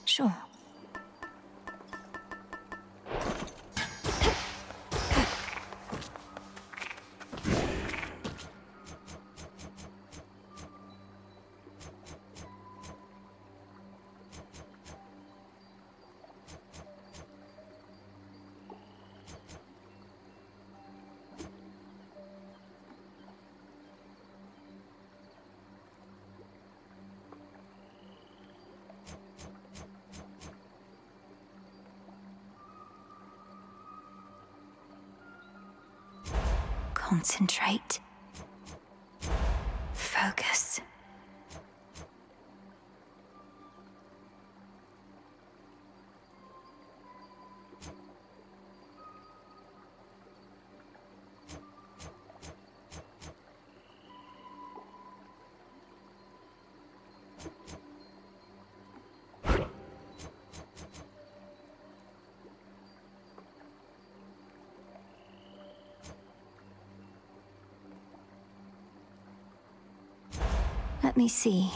Sure. Concentrate. Focus. Let me see.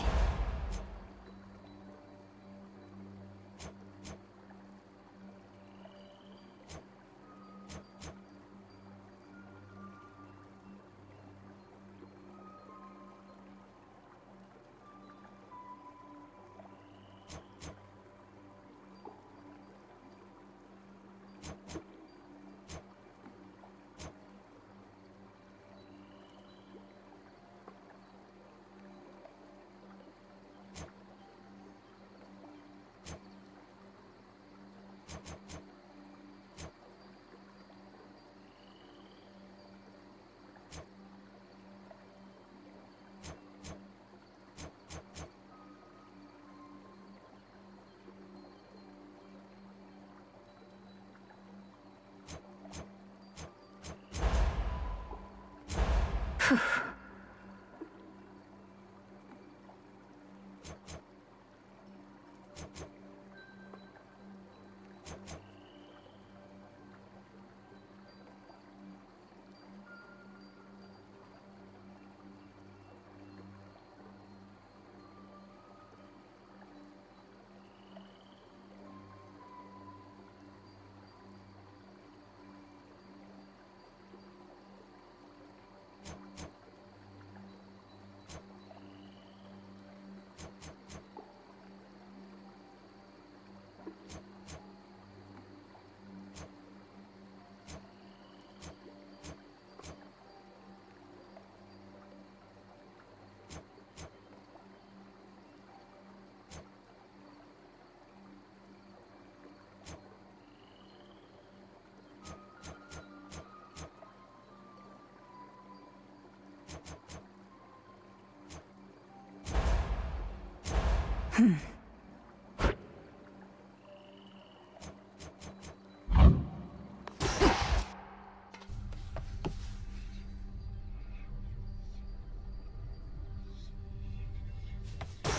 Phew.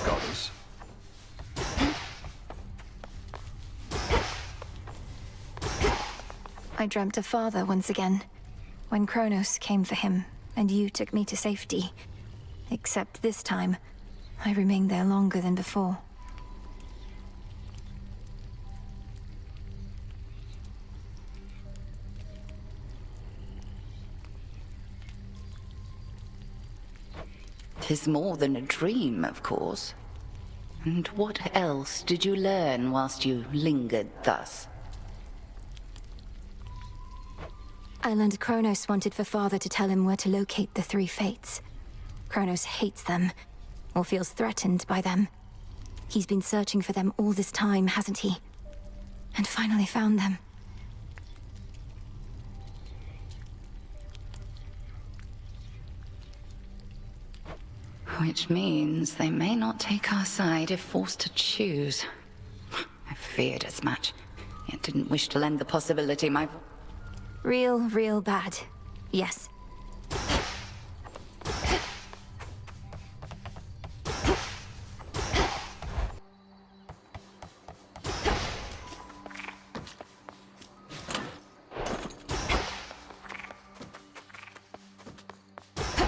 Goddess. I dreamt of Father once again, when Kronos came for him, and you took me to safety. Except this time, I remained there longer than before. "'Tis more than a dream, of course. And what else did you learn whilst you lingered thus? I learned Kronos wanted for Father to tell him where to locate the three fates. Kronos hates them, or feels threatened by them. He's been searching for them all this time, hasn't he? And finally found them. Which means they may not take our side if forced to choose. I feared as much, yet didn't wish to lend the possibility my... Real bad. Yes.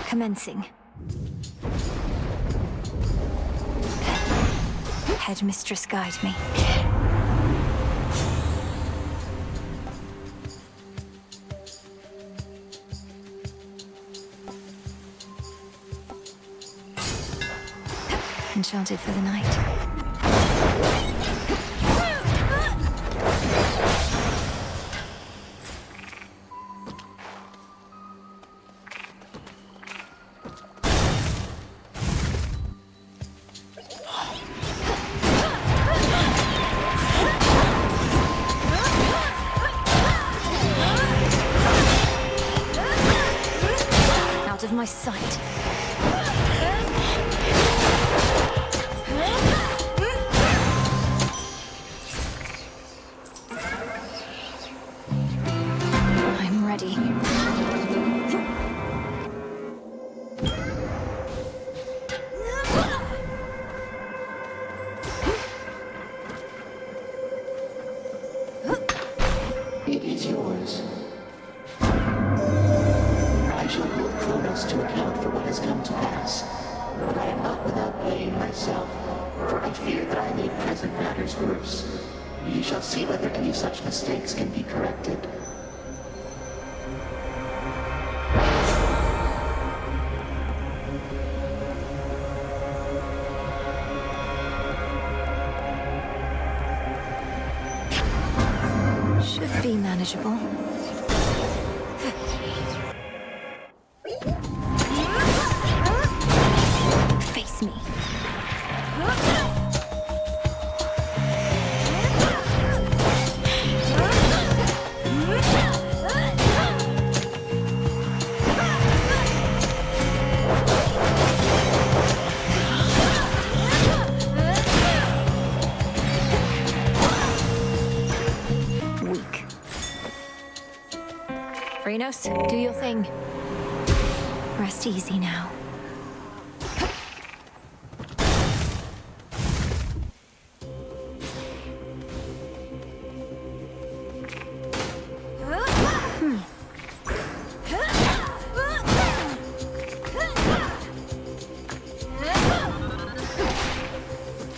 Commencing. Headmistress, guide me. Enchanted for the night. Out of my sight. I'm ready. It is yours. I shall hold Kronos to account for what has come to pass. But I am not without blame myself, for I fear that I made present matters worse. You shall see whether any such mistakes can be corrected. Should be manageable. Face me. Weak. Frenos, do your thing. Rest easy now.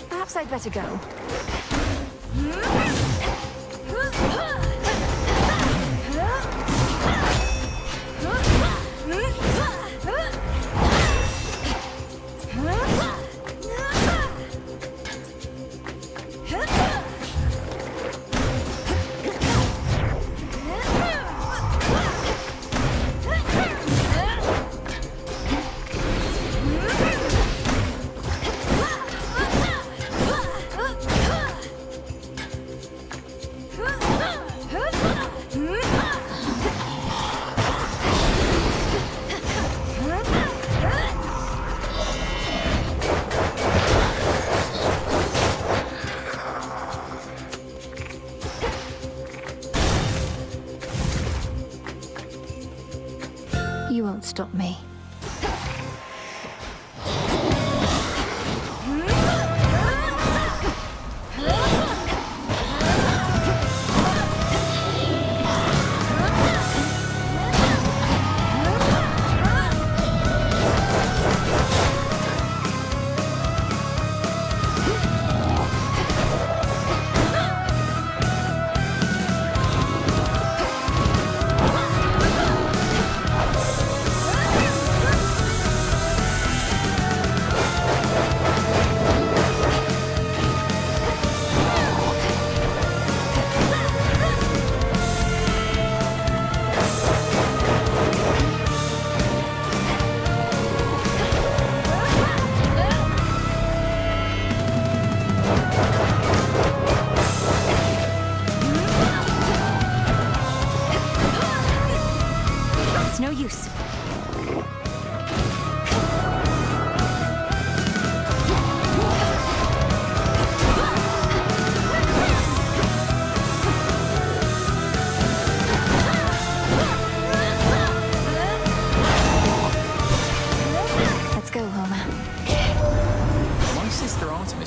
Perhaps I'd better go. You won't stop me.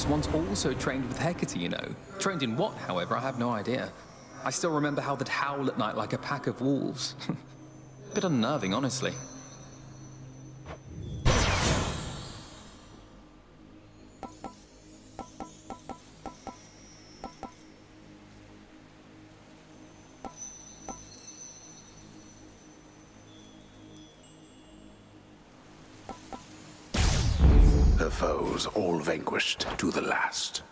Kronos once also trained with Hecate, you know. Trained in what, however, I have no idea. I still remember how they'd howl at night like a pack of wolves. Bit unnerving, honestly. Her foes all vanquished to the last.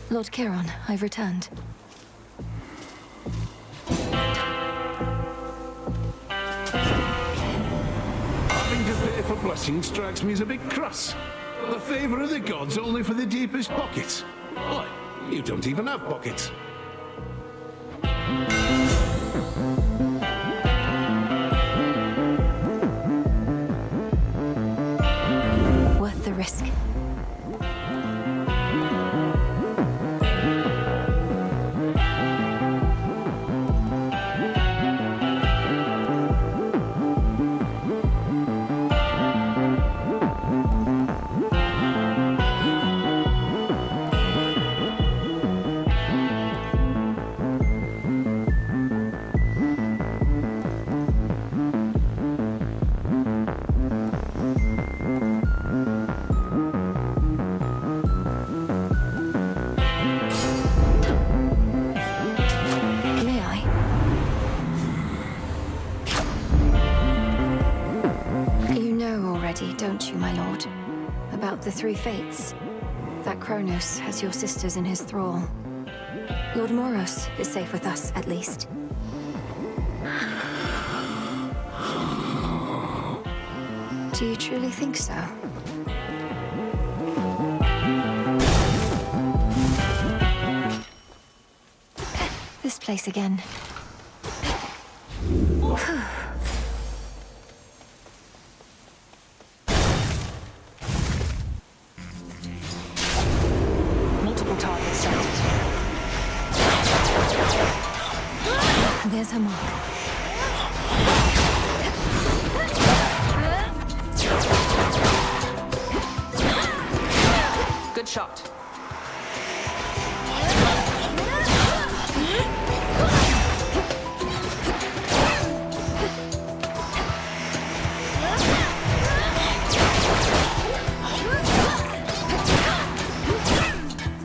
Lord Chiron, I've returned. Having to pay for blessings strikes me as a bit crass. The favor of the gods only for the deepest pockets. Why, you don't even have pockets. Worth the risk. Don't you, my lord? About the three fates. That Kronos has your sisters in his thrall. Lord Moros is safe with us, at least. Do you truly think so? This place again. There's her mark. Good shot.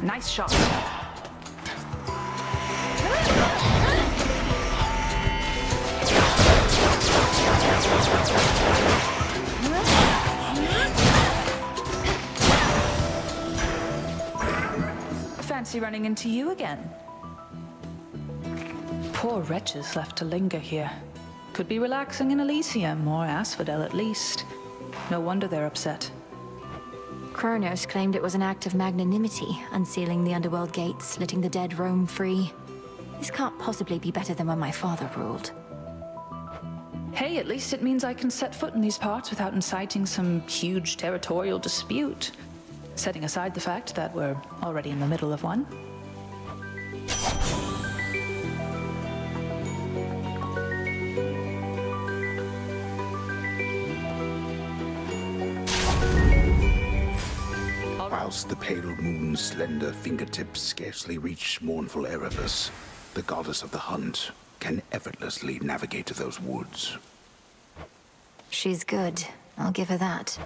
Nice shot. Fancy running into you again. Poor wretches left to linger here. Could be relaxing in Elysium, or Asphodel at least. No wonder they're upset. Kronos claimed it was an act of magnanimity, unsealing the underworld gates, letting the dead roam free. This can't possibly be better than when my father ruled. Hey, at least it means I can set foot in these parts without inciting some huge territorial dispute. Setting aside the fact that we're already in the middle of one. Whilst the pale moon's slender fingertips scarcely reach mournful Erebus, the goddess of the hunt can effortlessly navigate those woods. She's good. I'll give her that.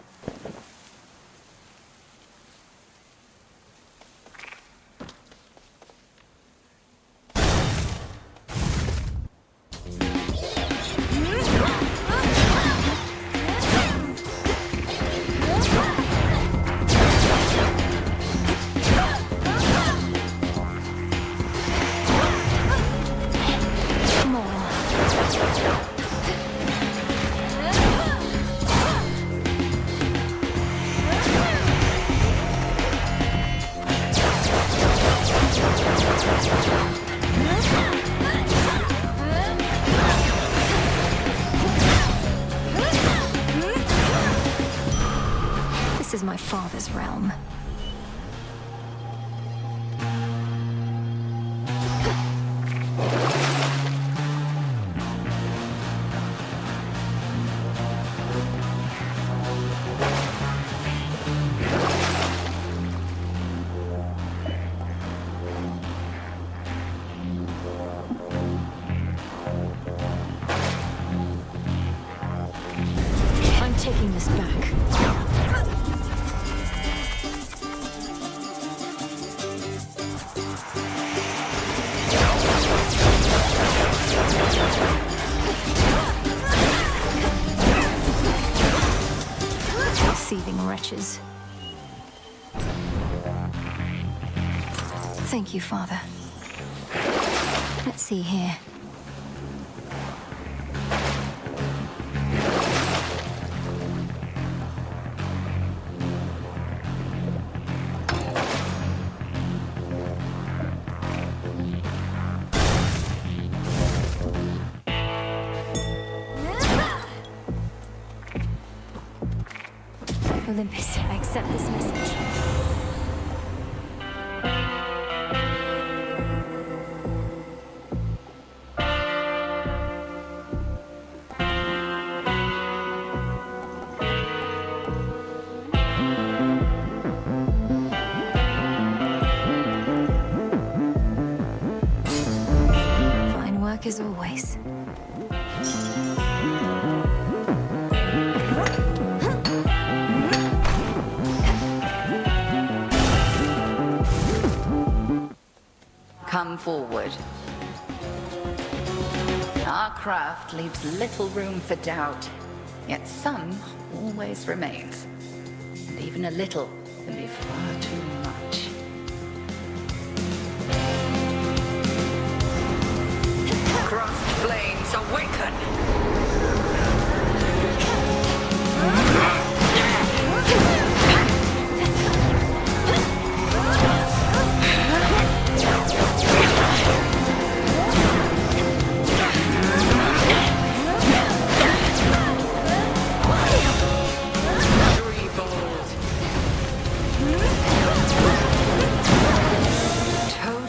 into my father's realm. I'm taking this back. Seething wretches. Thank you, Father. Let's see here. Olympus, I accept this message. Fine work as always. Come forward. Our craft leaves little room for doubt, yet some always remains. And even a little can be far too much. Crossed flames awaken!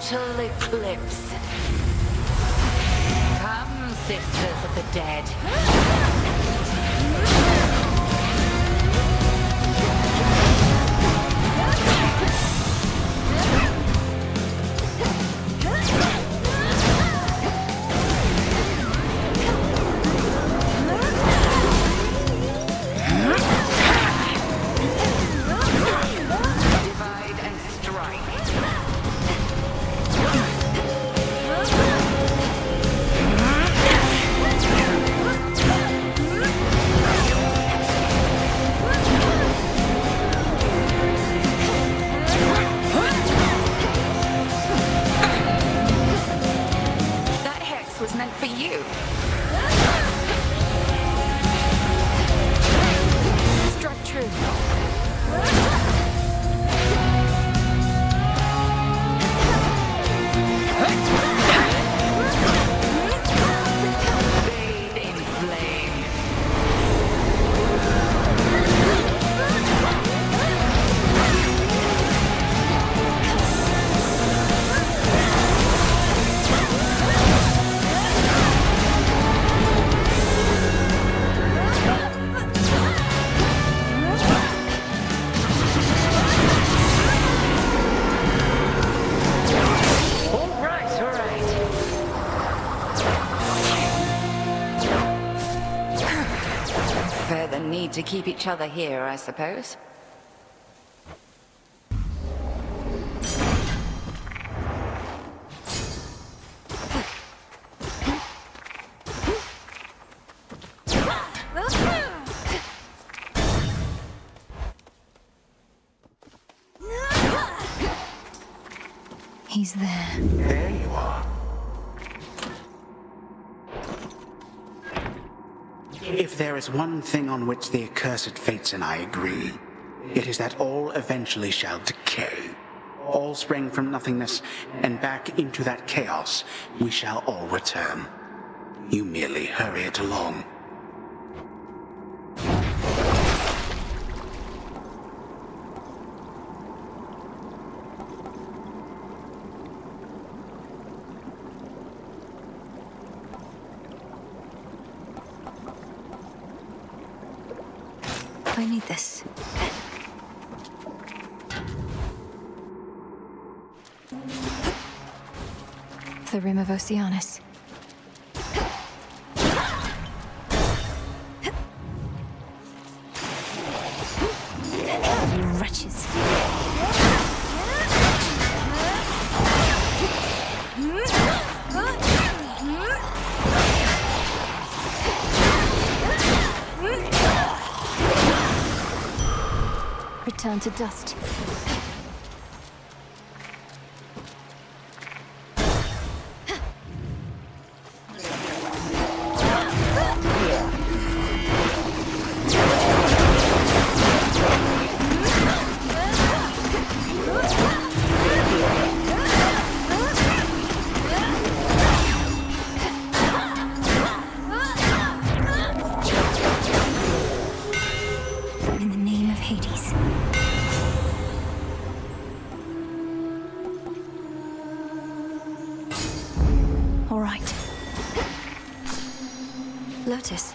Total eclipse. Come, sisters of the dead. Divide and strike. That hex was meant for you. Struck true. Bathe in flame. All right, all right. Fair the need to keep each other here, I suppose. He's there. There you are. If there is one thing on which the accursed fates and I agree, it is that all eventually shall decay. All sprang from nothingness, and back into that chaos we shall all return. You merely hurry it along. I need this. The Rim of Oceanus. You wretches. Return to dust. In the name of Hades. All right. Lotus.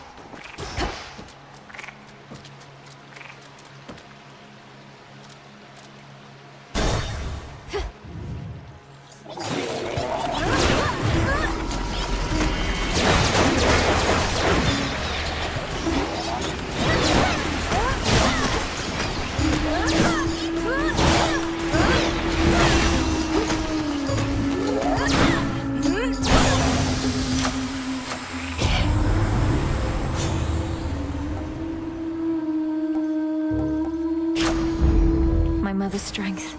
My mother's strength.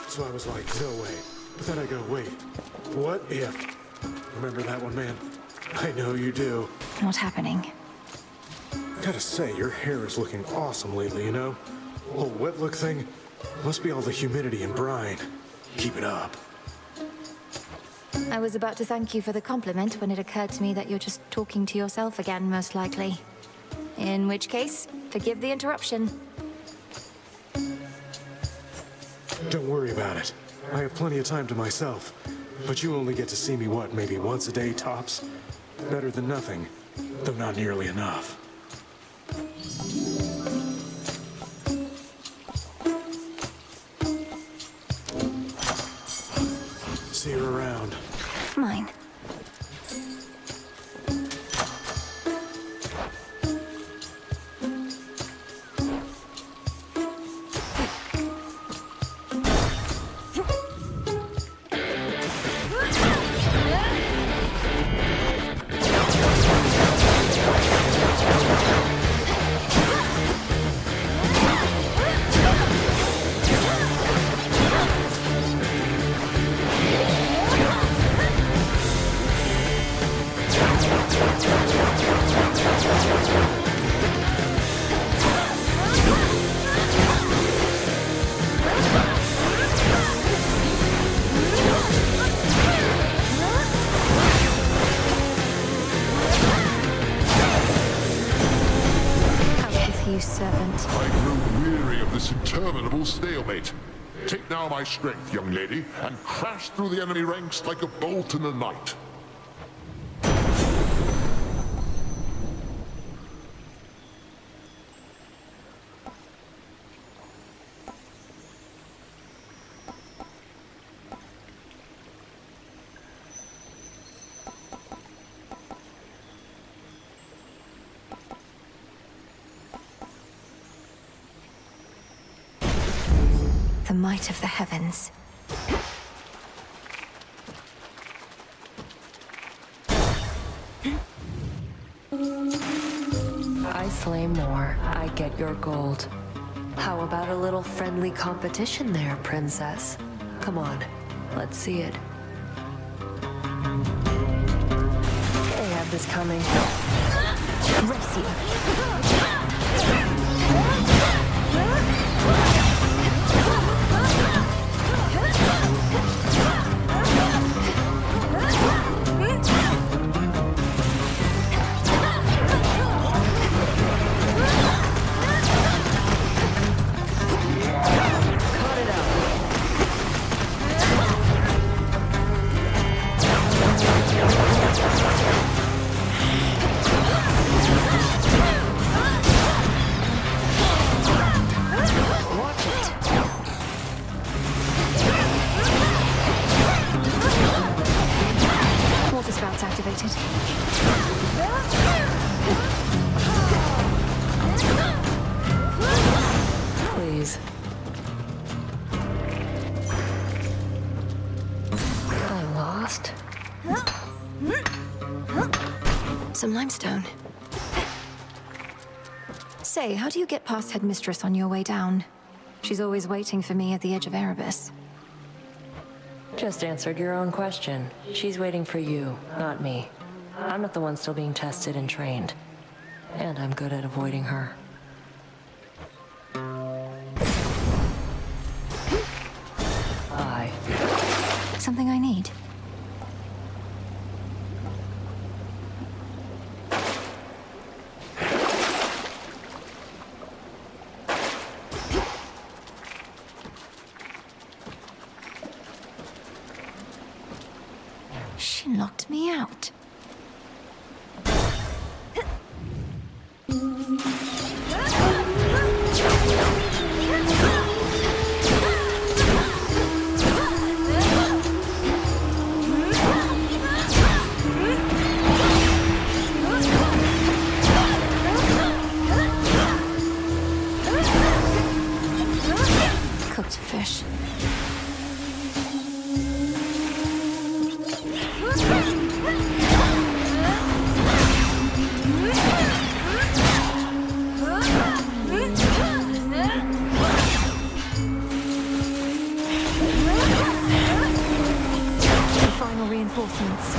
So I was like, no way. But then I go, wait, what if? Remember that one, man? I know you do. Not happening. Gotta say, your hair is looking awesome lately, you know? Whole wet look thing? Must be all the humidity and brine. Keep it up. I was about to thank you for the compliment when it occurred to me that you're just talking to yourself again, most likely. In which case, forgive the interruption. Don't worry about it. I have plenty of time to myself. But you only get to see me, what, maybe once a day, tops? Better than nothing, though not nearly enough. See you around. Mine. Servant. I grew weary of this interminable stalemate. Take now my strength, young lady, and crash through the enemy ranks like a bolt in the night. The might of the heavens. I slay more, I get your gold. How about a little friendly competition there, princess? Come on, let's see it. I had this coming. Race you. some limestone. Say, how do you get past Headmistress on your way down? She's always waiting for me at the edge of Erebus. Just answered your own question. She's waiting for you, not me. I'm not the one still being tested and trained. And I'm good at avoiding her. Bye. Something I need? She locked me out. Cooked fish. Final reinforcements.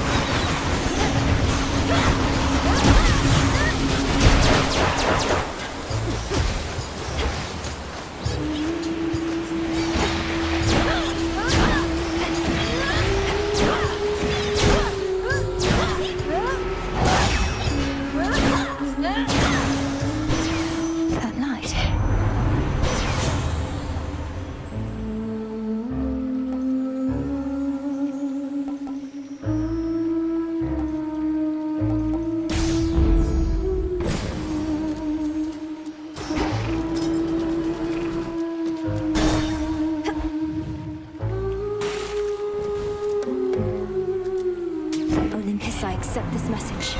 At night. Olympus, I accept this message.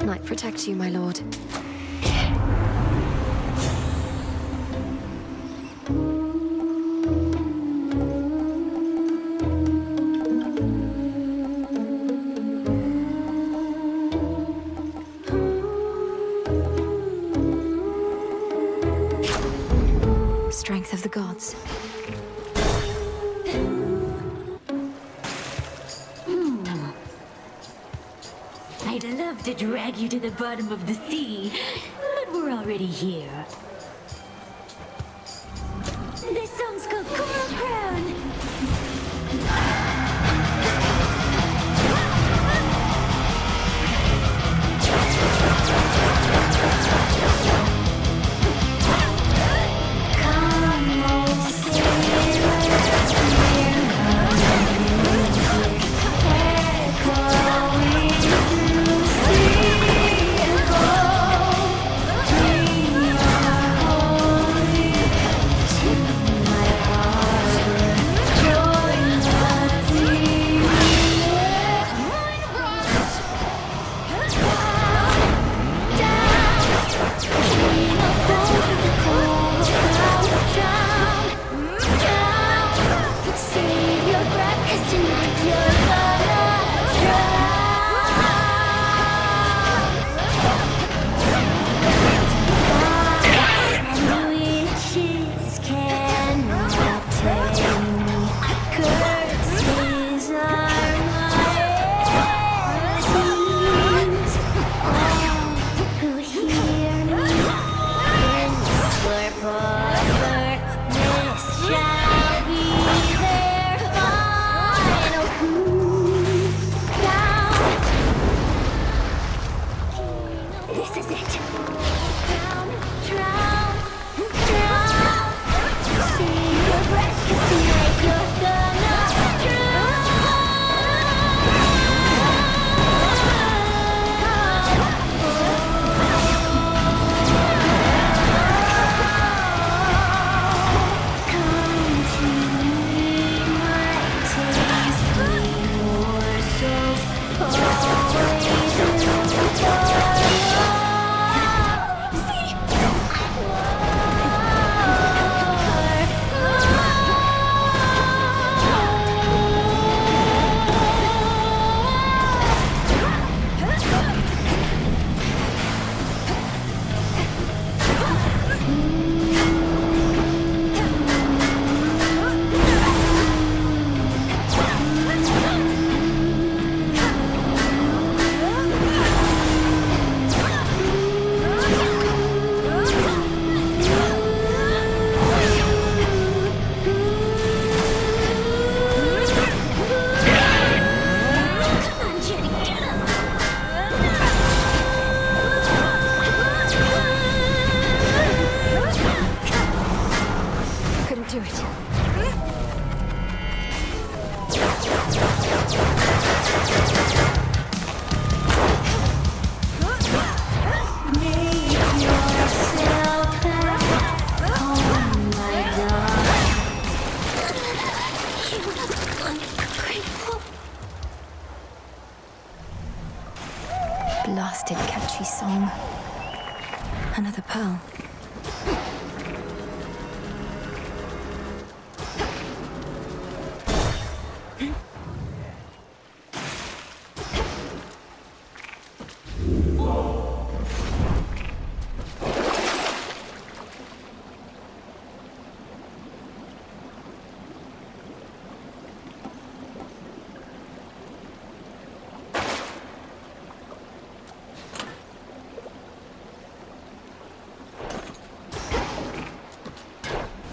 Might protect you, my lord. Strength of the gods. I'd love to drag you to the bottom of the sea, but we're already here. This song's called Coral Crown. My heart do it. Make yourself at home, my darling. Ungrateful. Blasted catchy song. Another pearl.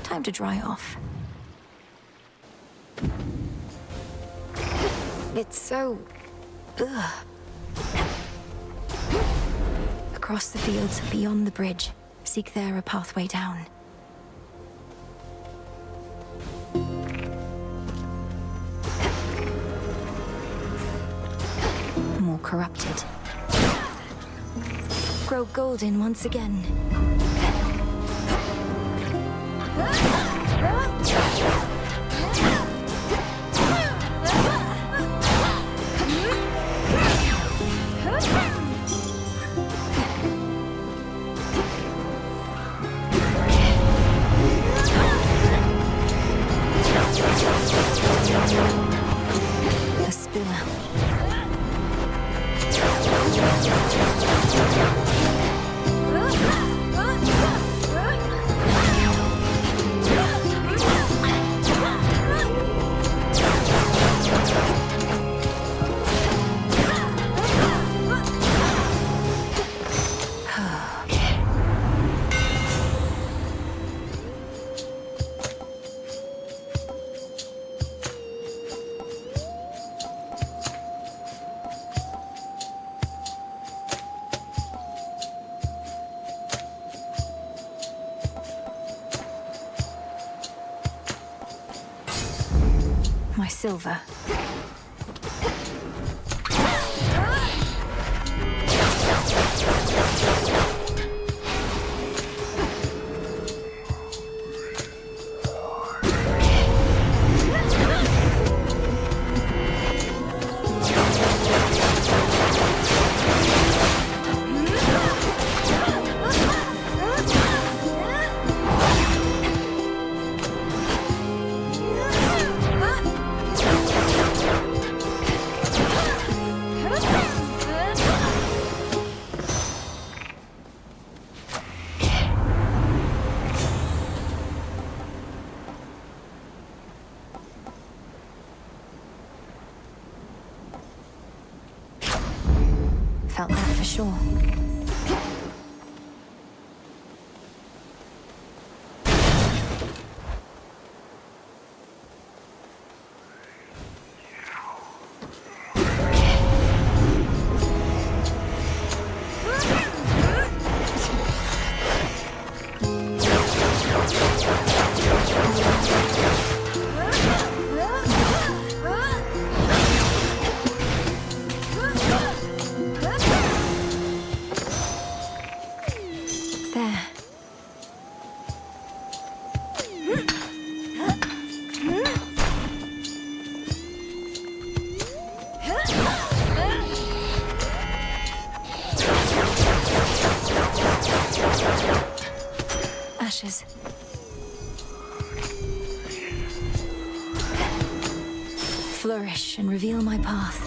Time to dry off. It's so... ugh. Across the fields, beyond the bridge. Seek there a pathway down. More corrupted. Grow golden once again. The spiller. My silver. Felt that for sure. There. Ashes. Flourish and reveal my path.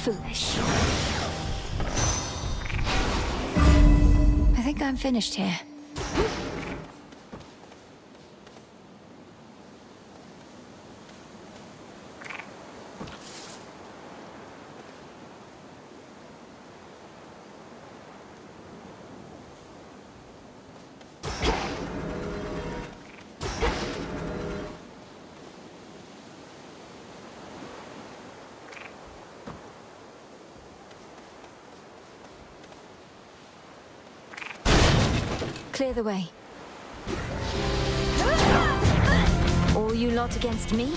Foolish. I think I'm finished here. Clear the way. All you lot against me?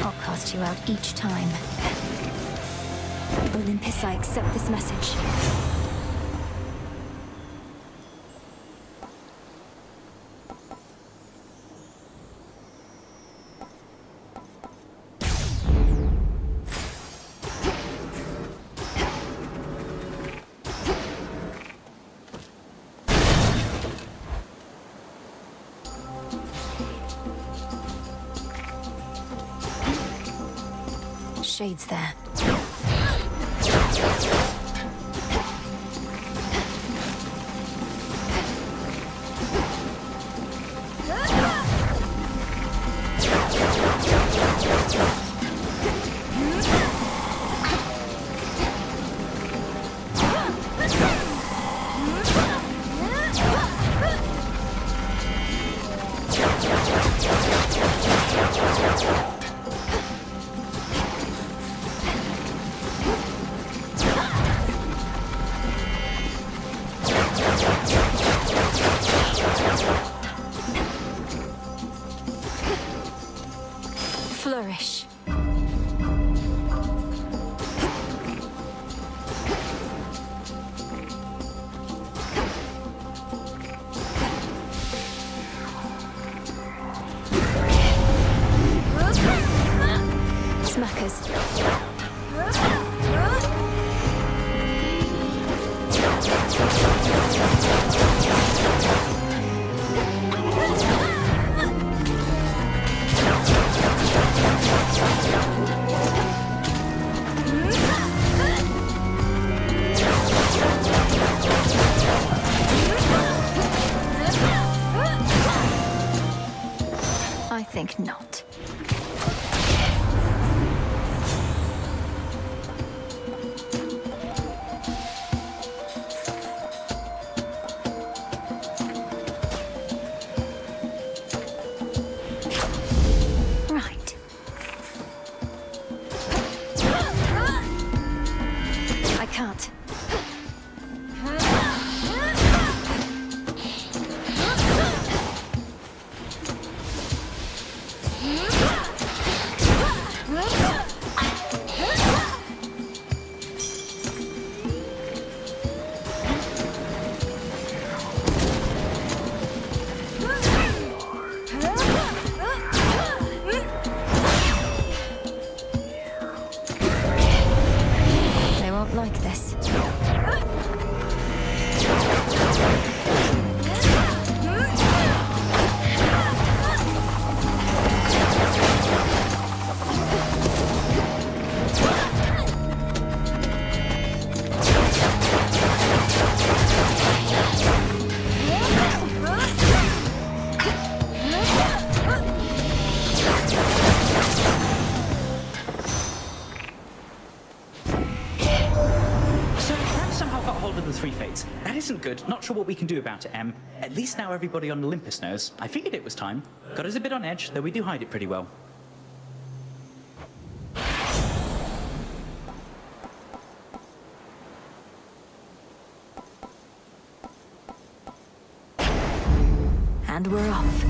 I'll cast you out each time. Olympus, I accept this message. Shades there. Flourish. Smackers. I think not. Right. I can't. They won't like this. The Three Fates. That isn't good. Not sure what we can do about it, Em. At least now everybody on Olympus knows. I figured it was time. Got us a bit on edge, though we do hide it pretty well. And we're off.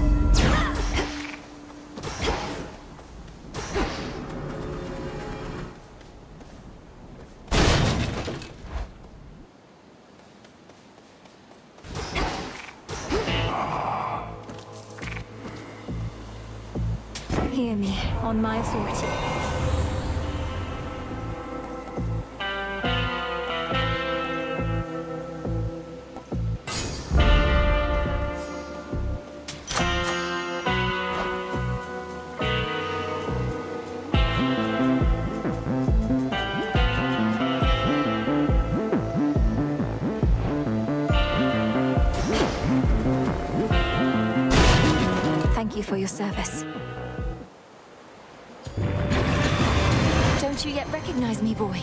Hear me, on my authority. you for your service. Don't you yet recognize me, boy?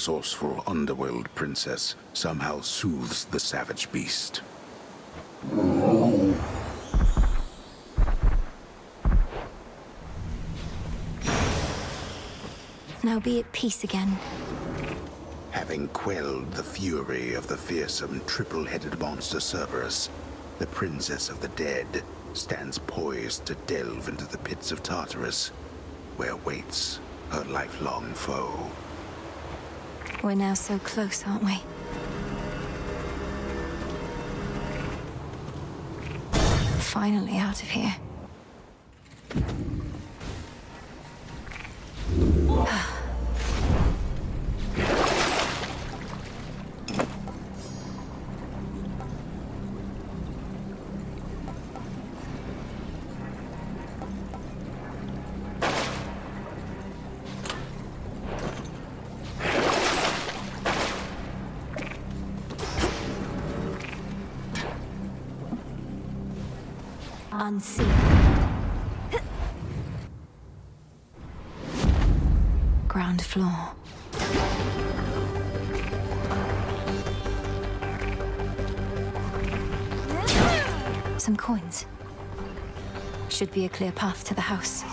Resourceful underworld princess somehow soothes the savage beast. now be at peace again. Having quelled the fury of the fearsome triple-headed monster Cerberus, the Princess of the Dead stands poised to delve into the pits of Tartarus, where waits her lifelong foe. We're now so close, aren't we? Finally out of here. Unseen. Ground floor. Some coins. Should be a clear path to the house.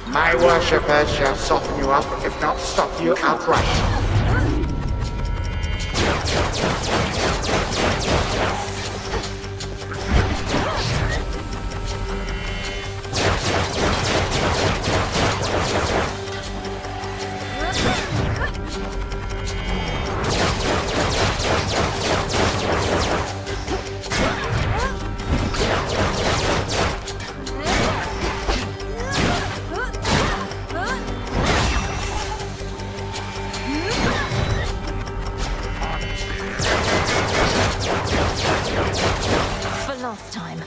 My worshippers shall soften you up, if not stop you outright. Last time.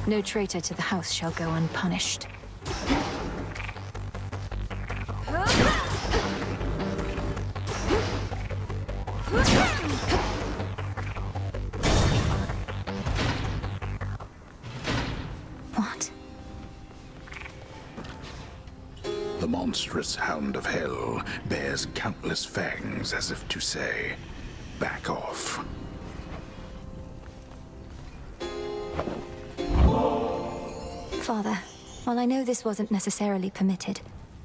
No traitor to the house shall go unpunished. What? The monstrous Hound of Hell bears countless fangs as if to say, back off. Father, while I know this wasn't necessarily permitted,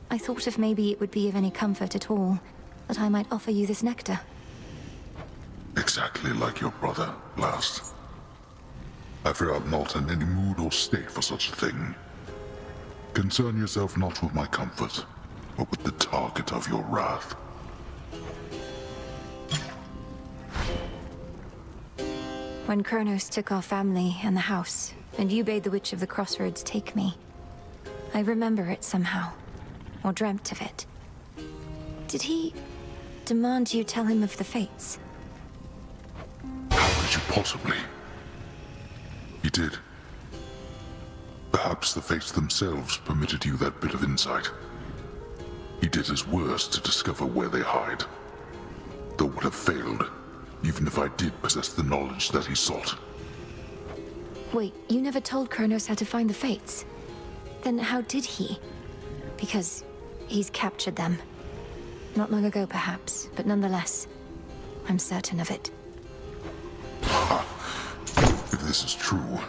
I thought if maybe it would be of any comfort at all, that I might offer you this nectar. Exactly like your brother, last. I fear I'm not in any mood or state for such a thing. Concern yourself not with my comfort, but with the target of your wrath. When Kronos took our family and the house, and you bade the Witch of the Crossroads take me, I remember it somehow, or dreamt of it. Did he demand you tell him of the fates? How could you possibly? He did. Perhaps the fates themselves permitted you that bit of insight. He did his worst to discover where they hide, though would have failed, even if I did possess the knowledge that he sought. Wait, you never told Kronos how to find the fates? Then how did he? Because he's captured them. Not long ago, perhaps, but nonetheless, I'm certain of it. If this is true,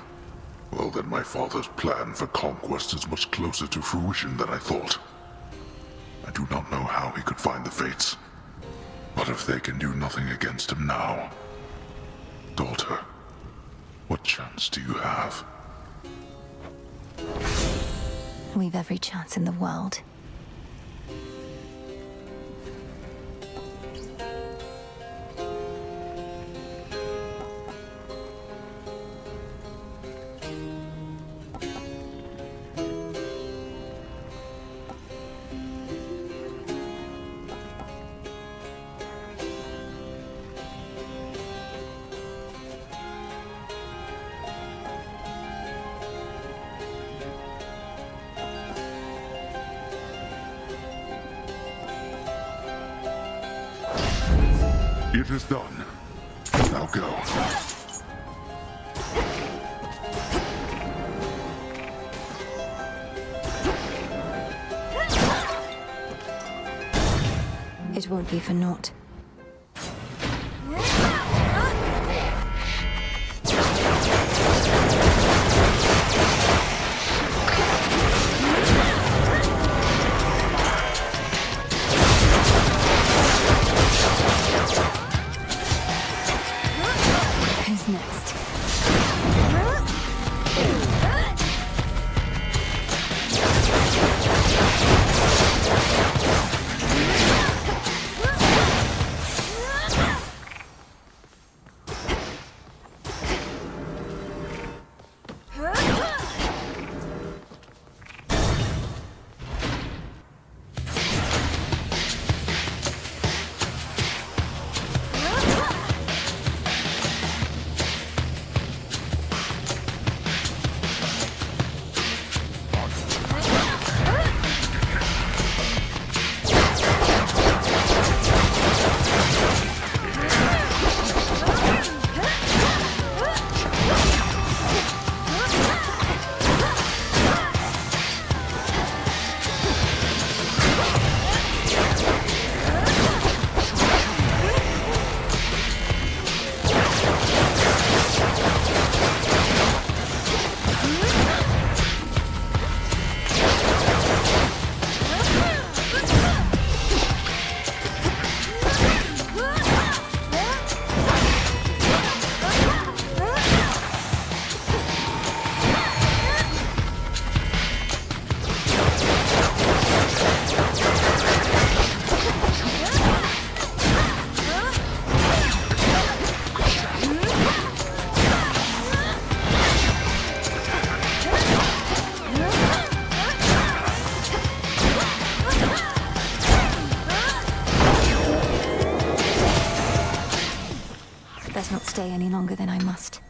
well then my father's plan for conquest is much closer to fruition than I thought. I do not know how he could find the fates, but if they can do nothing against him now, daughter, what chance do you have? We've every chance in the world. It is done. Now go. It won't be for naught. Who's next? Let's not stay any longer than I must.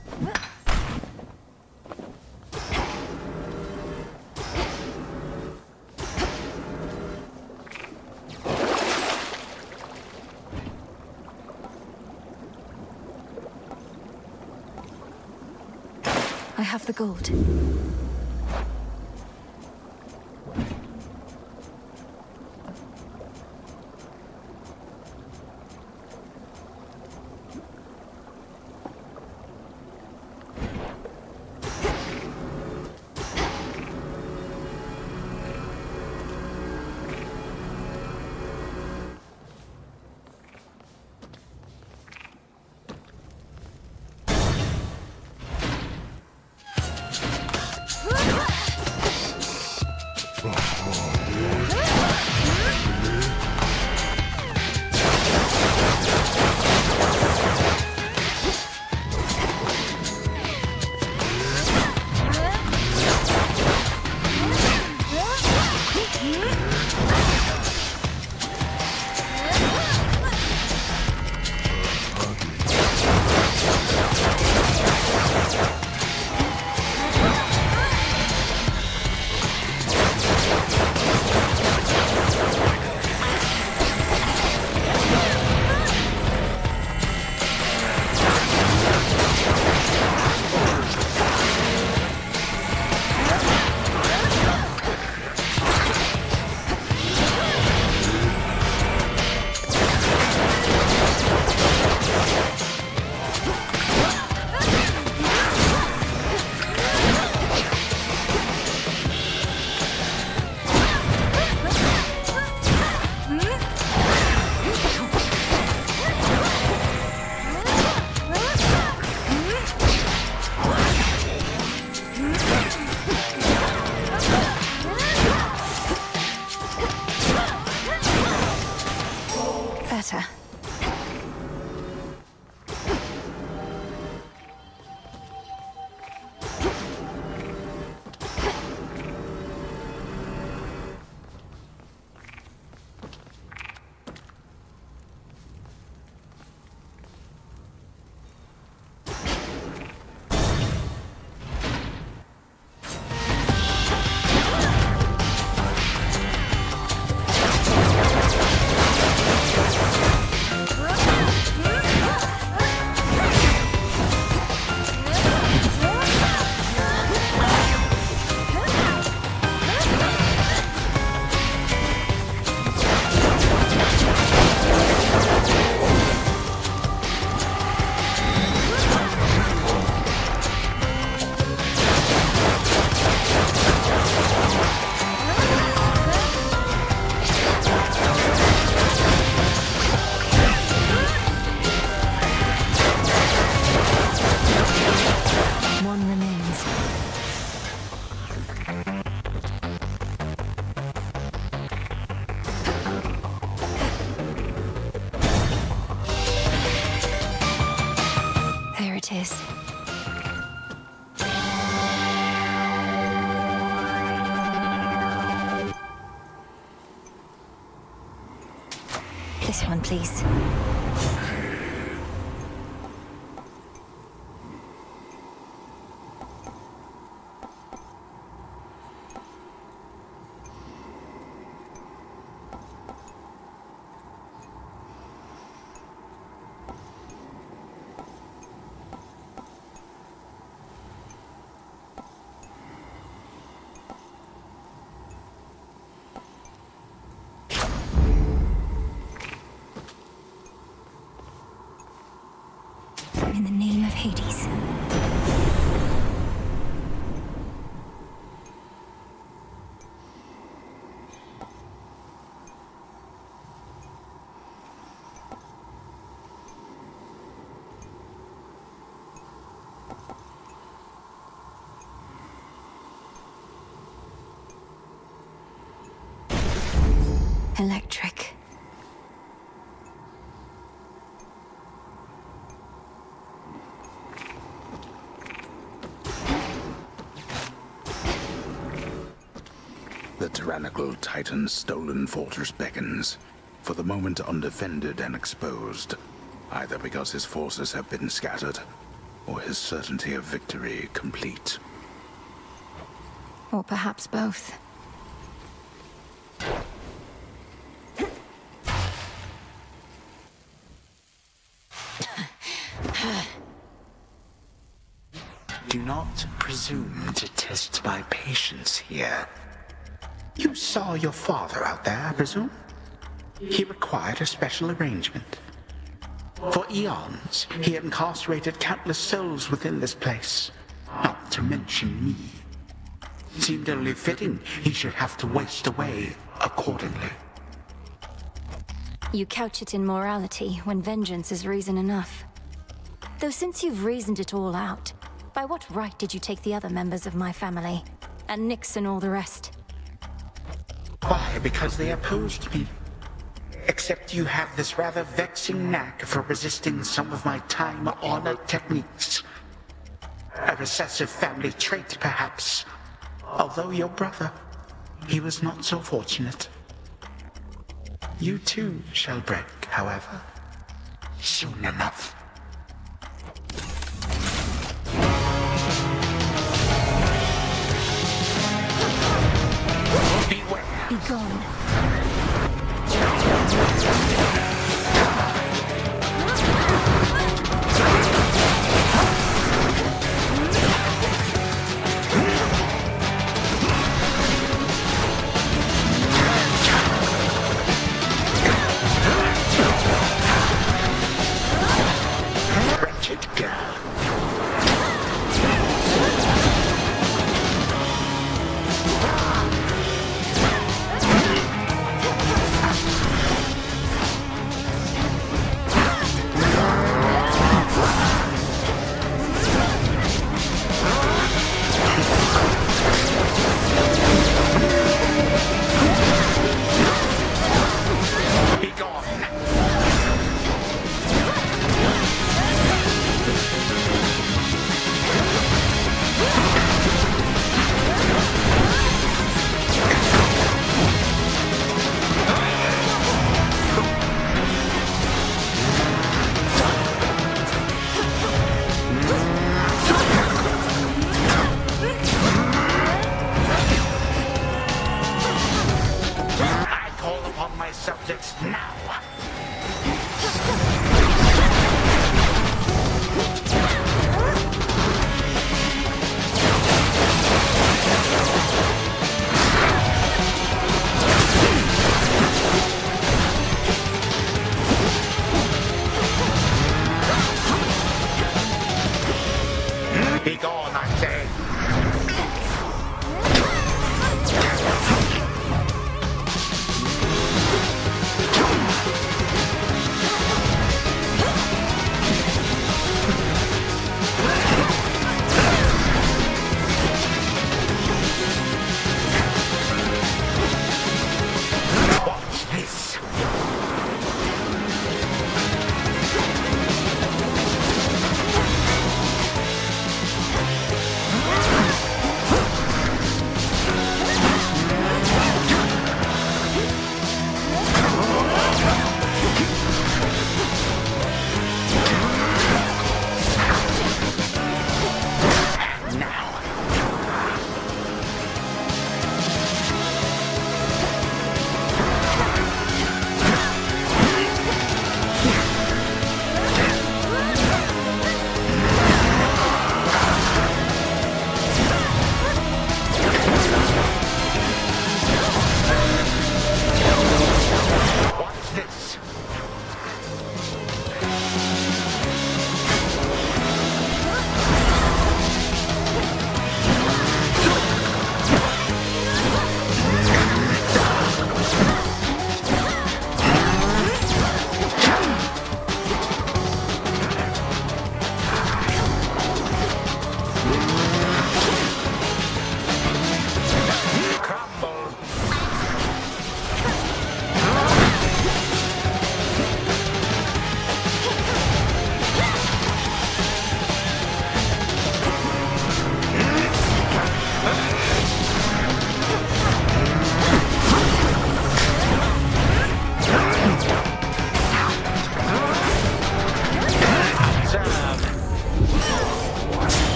I have the gold. This one, please. In the name of Hades. Electric. The tyrannical Titan's stolen fortress beckons, for the moment undefended and exposed, either because his forces have been scattered, or his certainty of victory complete. Or perhaps both. Do not presume to test my patience here. You saw your father out there, I presume? He required a special arrangement. For eons, he incarcerated countless souls within this place, not to mention me. It seemed only fitting he should have to waste away accordingly. You couch it in morality when vengeance is reason enough. Though since you've reasoned it all out, by what right did you take the other members of my family? And Nyx and all the rest? Why? Because they opposed me. Except you have this rather vexing knack for resisting some of my time-honored techniques. A recessive family trait, perhaps. Although your brother, he was not so fortunate. You too shall break, however, soon enough. Beware. Be gone. Wretched girl. Subjects now. Be gone, I say.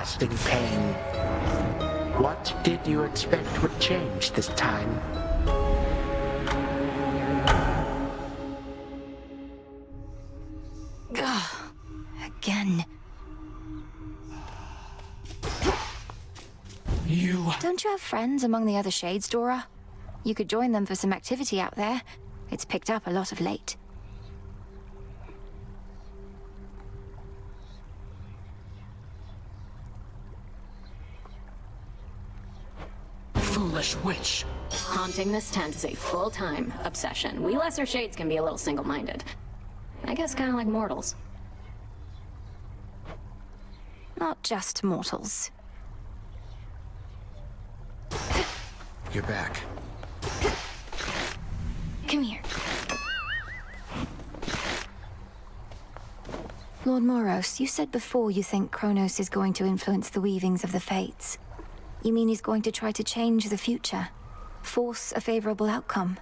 everlasting pain. What did you expect would change this time? Ugh. Again. You... Don't you have friends among the other Shades, Dora? You could join them for some activity out there. It's picked up a lot of late. Foolish witch. Haunting this tent is a full-time obsession. We lesser shades can be a little single-minded. I guess kind of like mortals. Not just mortals. You're back. Come here. Lord Moros, you said before you think Kronos is going to influence the weavings of the fates. You mean he's going to try to change the future? Force a favorable outcome?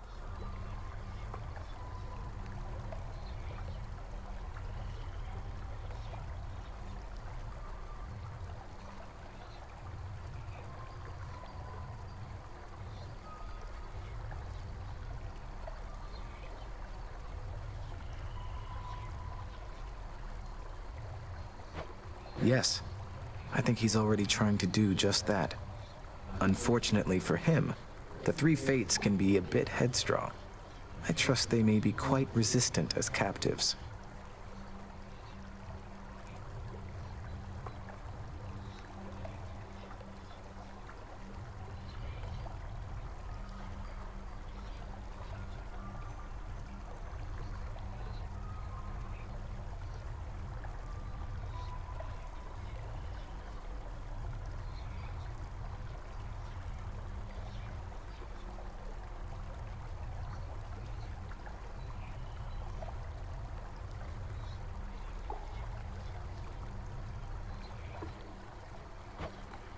Yes. I think he's already trying to do just that. Unfortunately for him, the three fates can be a bit headstrong. I trust they may be quite resistant as captives.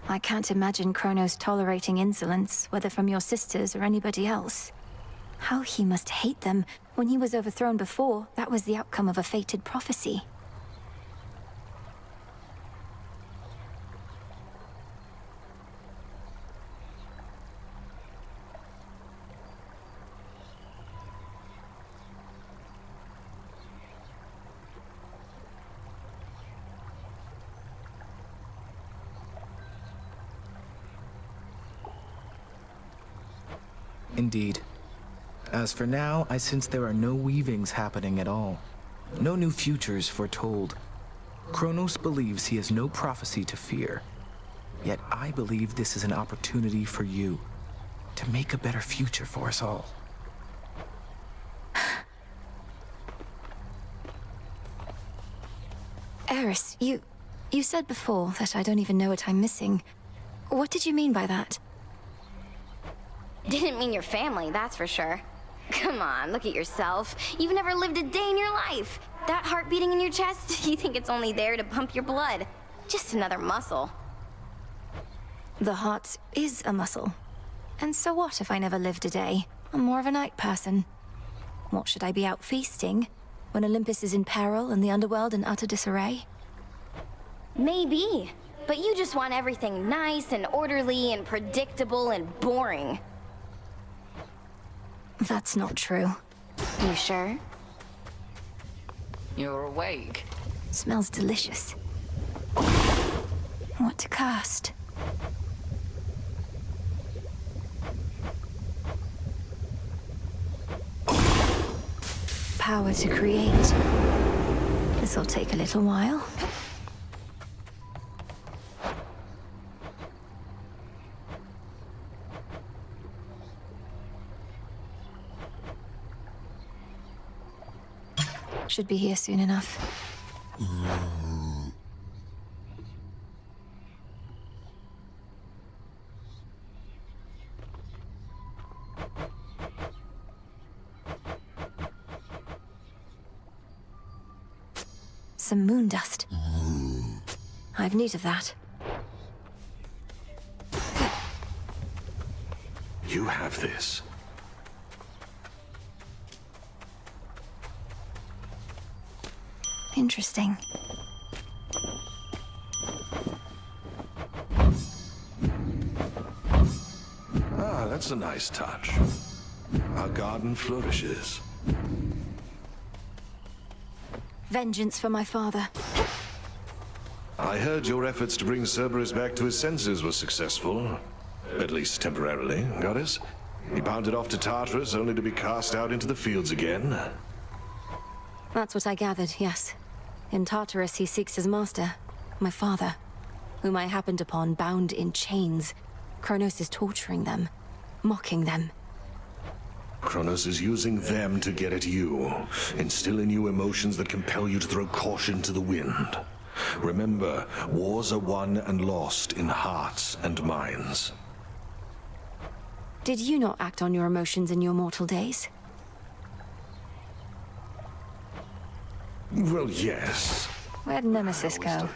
I can't imagine Kronos tolerating insolence, whether from your sisters or anybody else. How he must hate them. When he was overthrown before, that was the outcome of a fated prophecy. Indeed. As for now, I sense there are no weavings happening at all. No new futures foretold. Kronos believes he has no prophecy to fear. Yet I believe this is an opportunity for you to make a better future for us all. Eris, you said before that I don't even know what I'm missing. What did you mean by that? Didn't mean your family, that's for sure. Come on, look at yourself. You've never lived a day in your life. That heart beating in your chest, you think it's only there to pump your blood. Just another muscle. The heart is a muscle. And so what if I never lived a day? I'm more of a night person. What, should I be out feasting when Olympus is in peril and the underworld in utter disarray? Maybe, but you just want everything nice and orderly and predictable and boring. That's not true. You sure? You're awake. Smells delicious. What to cast? Power to create. This'll take a little while. Should be here soon enough. Some moon dust. I've need of that. You have this. Interesting. That's a nice touch. Our garden flourishes. Vengeance for my father. I heard your efforts to bring Cerberus back to his senses were successful. At least temporarily, Goddess. He bounded off to Tartarus only to be cast out into the fields again. That's what I gathered, yes. In Tartarus, he seeks his master, my father, whom I happened upon bound in chains. Kronos is torturing them, mocking them. Kronos is using them to get at you, instill in you emotions that compel you to throw caution to the wind. Remember, wars are won and lost in hearts and minds. Did you not act on your emotions in your mortal days? Well, yes. Where'd Nemesis go?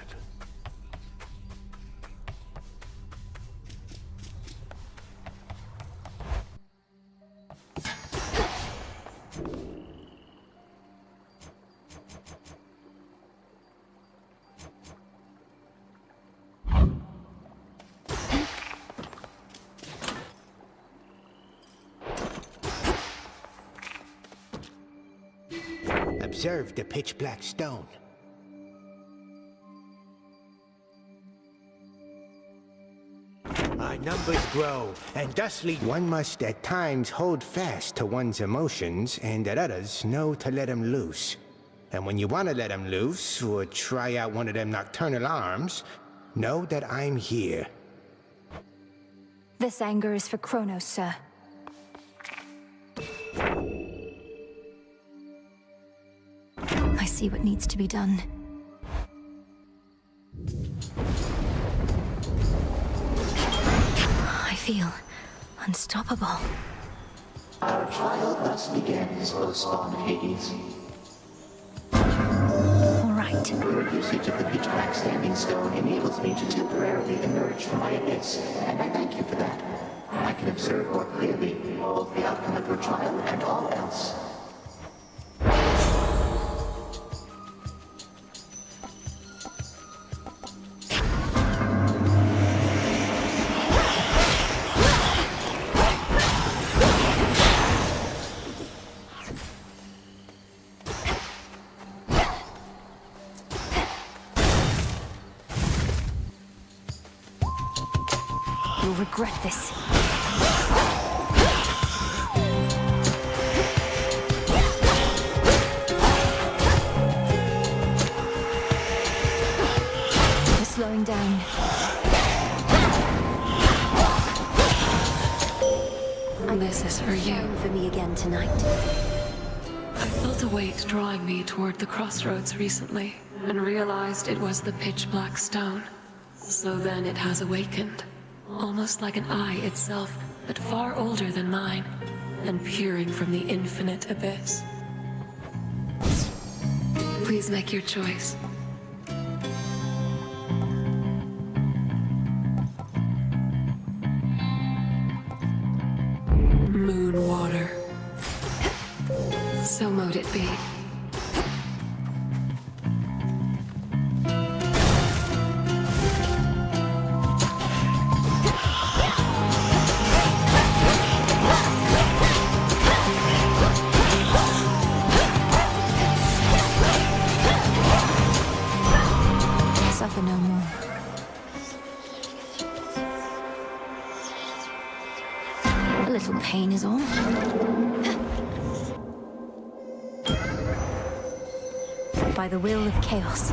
Observe the pitch-black stone. Our numbers grow, and thus lead. One must at times hold fast to one's emotions, and at others know to let them loose. And when you want to let them loose, or try out one of them nocturnal arms, know that I'm here. This anger is for Kronos, sir. I see what needs to be done. I feel unstoppable. Our trial thus begins, O spawn of Hades. All right. Your usage of the pitch-black standing stone enables me to temporarily emerge from my abyss, and I thank you for that. I can observe more clearly both the outcome of your trial and all else. You'll regret this. You're slowing down. This is for you. For me again tonight. I felt a weight drawing me toward the crossroads recently, and realized it was the pitch-black stone. So then it has awakened. Almost like an eye itself, but far older than mine, and peering from the infinite abyss. Please make your choice. Moon water. So mote it be. Suffer no more. A little pain is all. By the will of chaos.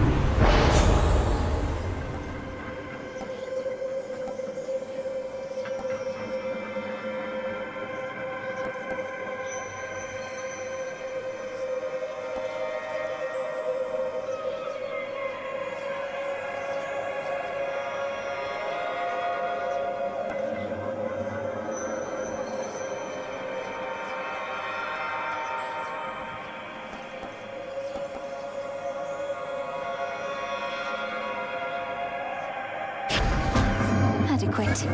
Adequate.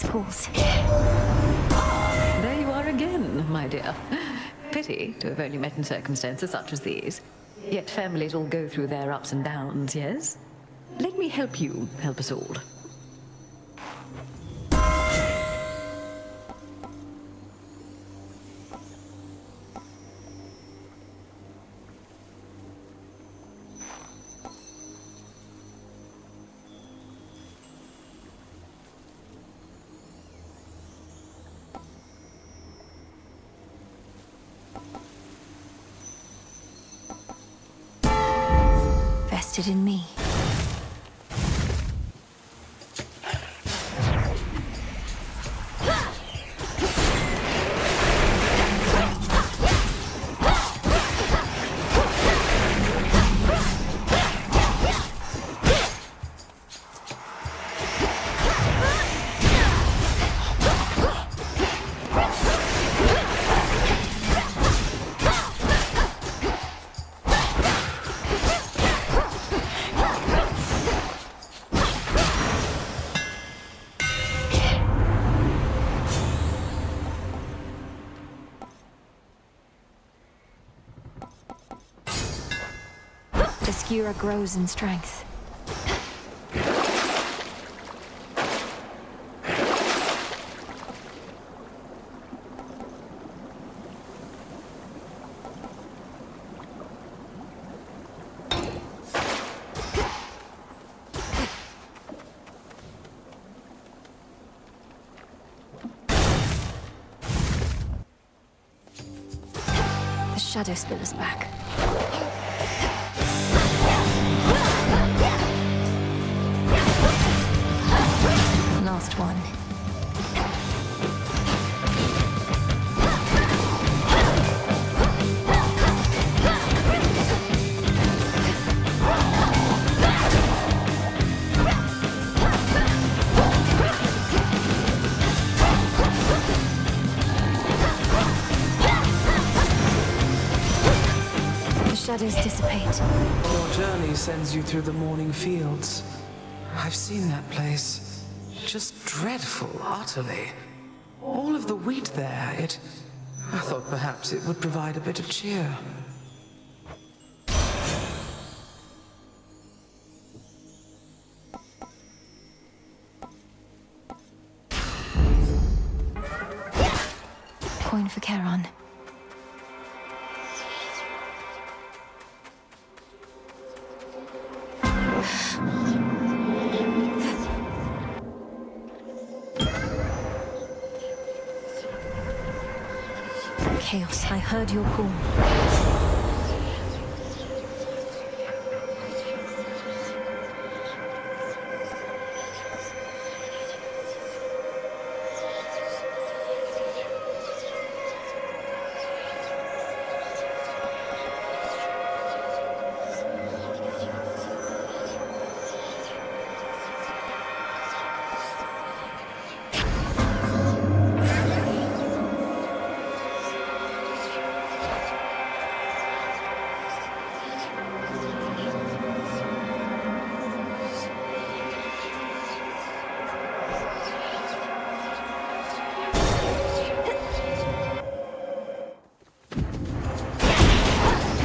his calls. There you are again, my dear. Pity to have only met in circumstances such as these. Yet families all go through their ups and downs, yes? Let me help you help us all. Vested in me. Skira grows in strength. The Shadow Spill is back. Last one. The shadows dissipate. Your journey sends you through the morning fields. I've seen that place. Just dreadful, utterly. All of the wheat there, I thought perhaps it would provide a bit of cheer. Coin for Charon. Chaos, I heard your call.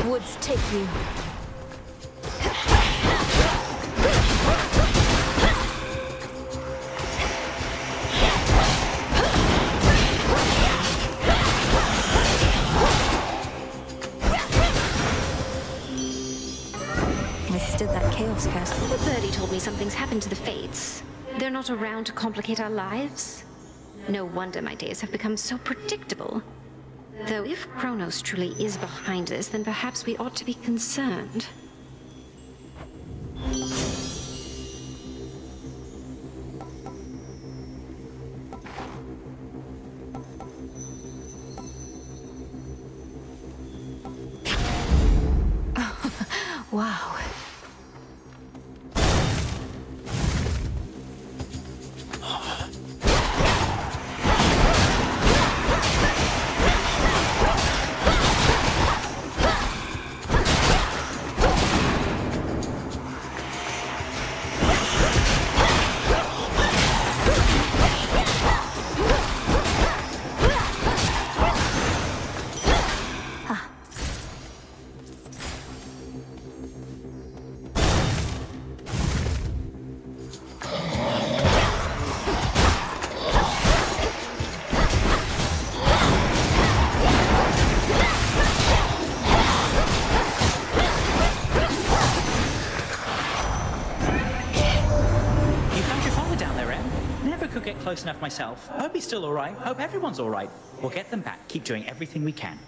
Woods take you. Withstood that chaos curse. The birdie told me something's happened to the Fates. They're not around to complicate our lives. No wonder my days have become so predictable. Though if Kronos truly is behind this, then perhaps we ought to be concerned. Wow. close enough myself. Hope he's still all right. Hope everyone's all right. We'll get them back. Keep doing everything we can.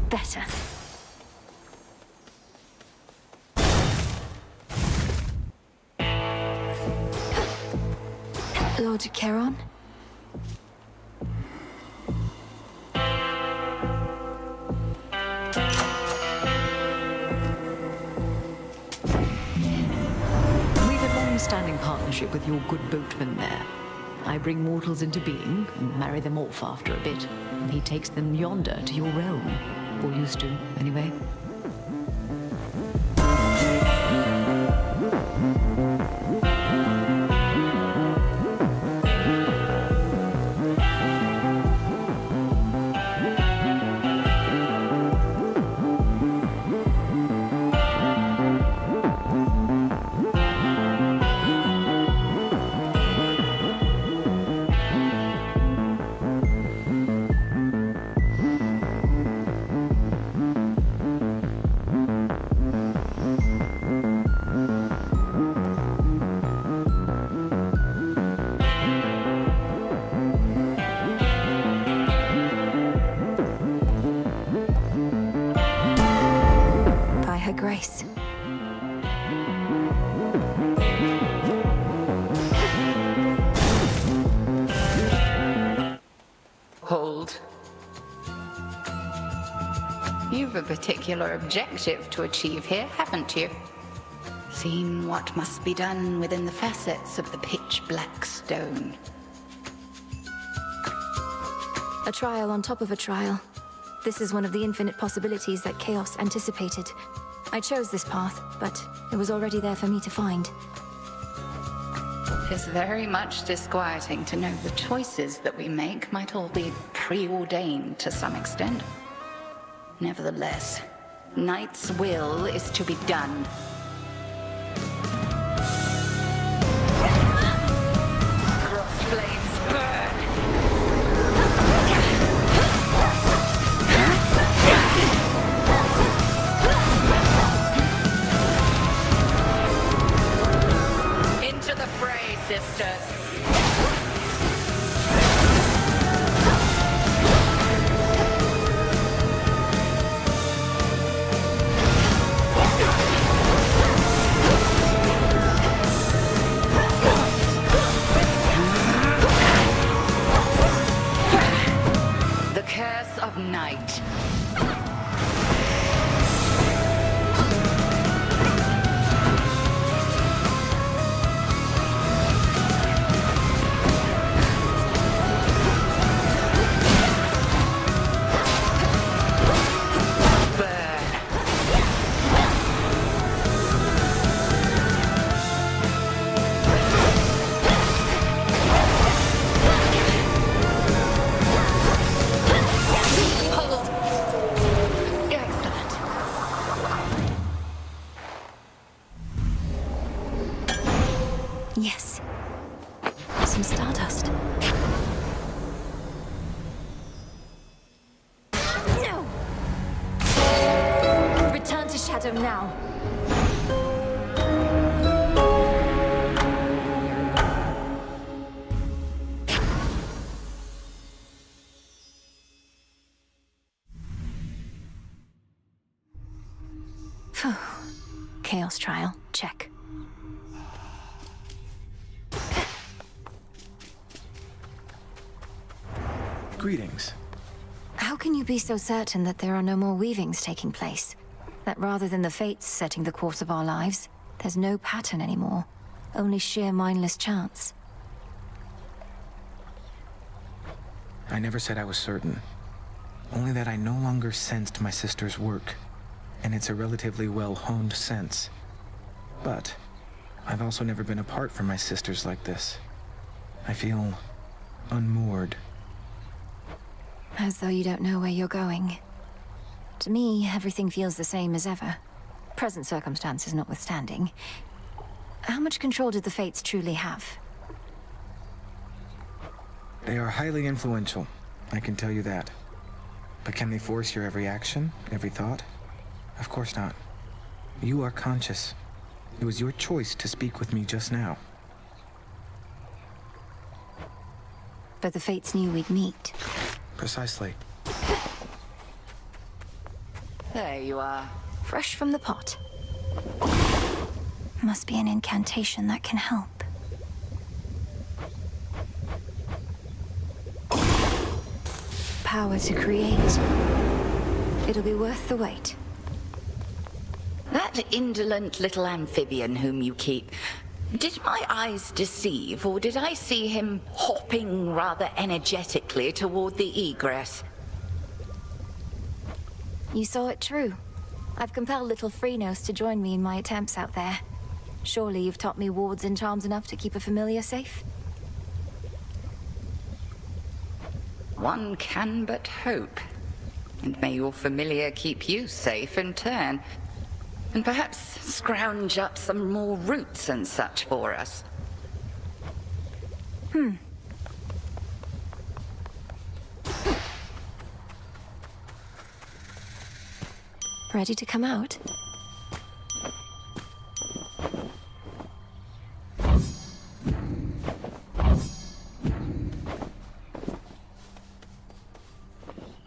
Better. Lord Charon? We've a long-standing partnership with your good boatman there. I bring mortals into being and marry them off after a bit, and he takes them yonder to your realm. Or used to, anyway. Grace. Hold. You've a particular objective to achieve here, haven't you? Seen what must be done within the facets of the pitch-black stone. A trial on top of a trial. This is one of the infinite possibilities that Chaos anticipated. I chose this path, but it was already there for me to find. It's very much disquieting to know the choices that we make might all be preordained to some extent. Nevertheless, Knight's will is to be done. Cross flames burn! Into the fray, sisters. The curse of night. Yes. Some stardust. No! Return to Shadow now. Phew. Chaos trial, check. Greetings. How can you be so certain that there are no more weavings taking place? That rather than the fates setting the course of our lives, there's no pattern anymore, only sheer mindless chance? I never said I was certain. Only that I no longer sensed my sister's work, and it's a relatively well-honed sense. But I've also never been apart from my sisters like this. I feel unmoored. As though you don't know where you're going. To me, everything feels the same as ever. Present circumstances notwithstanding. How much control did the Fates truly have? They are highly influential, I can tell you that. But can they force your every action, every thought? Of course not. You are conscious. It was your choice to speak with me just now. But the Fates knew we'd meet. Precisely. There you are. Fresh from the pot. Must be an incantation that can help. Power to create. It'll be worth the wait. That indolent little amphibian whom you keep, did my eyes deceive, or did I see him hopping rather energetically toward the egress? You saw it true. I've compelled little Freenos to join me in my attempts out there. Surely you've taught me wards and charms enough to keep a familiar safe? One can but hope. And may your familiar keep you safe in turn. And perhaps scrounge up some more roots and such for us. Ready to come out?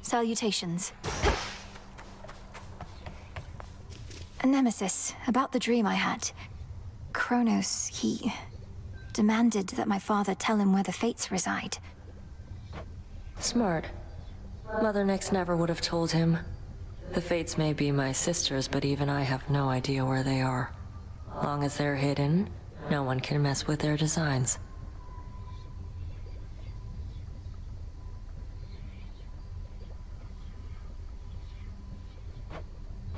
Salutations. A nemesis, about the dream I had. Kronos, he demanded that my father tell him where the Fates reside. Smart. Mother Nyx never would have told him. The Fates may be my sisters, but even I have no idea where they are. Long as they're hidden, no one can mess with their designs.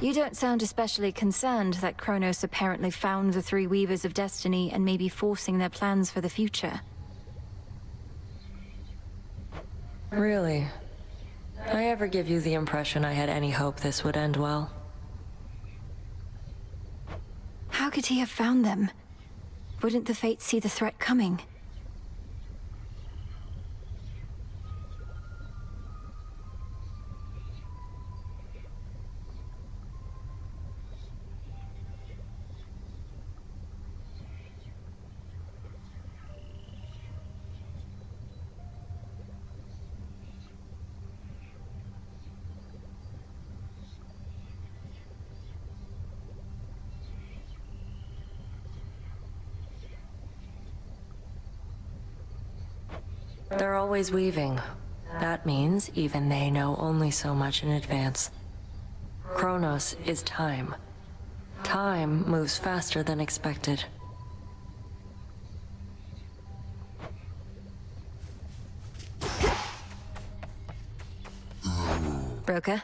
You don't sound especially concerned that Kronos apparently found the three Weavers of Destiny and may be forcing their plans for the future. Really? I ever give you the impression I had any hope this would end well? How could he have found them? Wouldn't the Fates see the threat coming? They're always weaving. That means even they know only so much in advance. Kronos is time. Time moves faster than expected. Broker?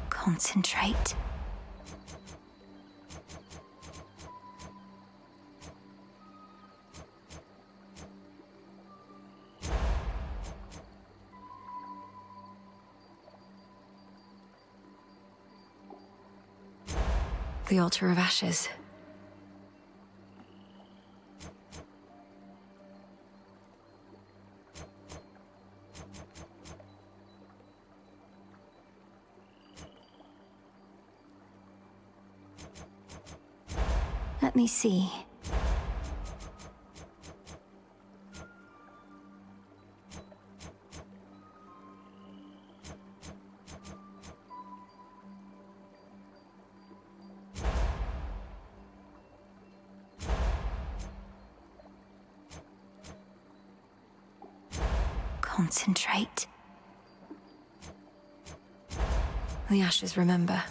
Concentrate. The Altar of Ashes. Let me see. Concentrate. The ashes remember.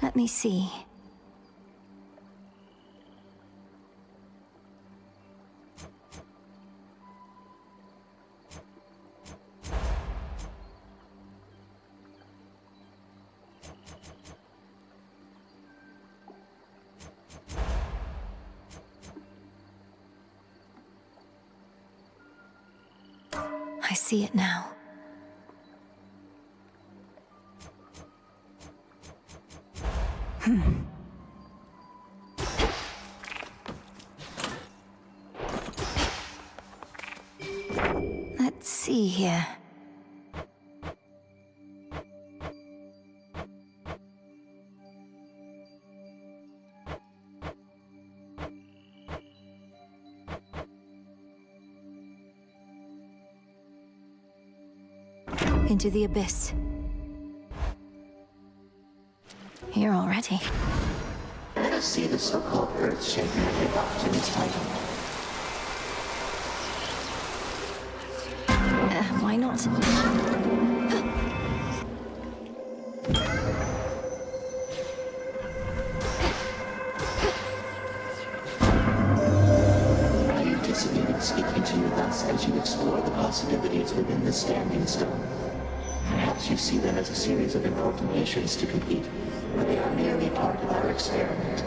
Let me see. I see it now. Let's see here. Into the abyss. Here already. Let us see the so-called Earth-shaker erupt in its title. Why not? I anticipated speaking to you thus as you explore the possibilities within the Standing Stone. Perhaps you see them as a series of important missions to complete, but they are merely part of our experiment.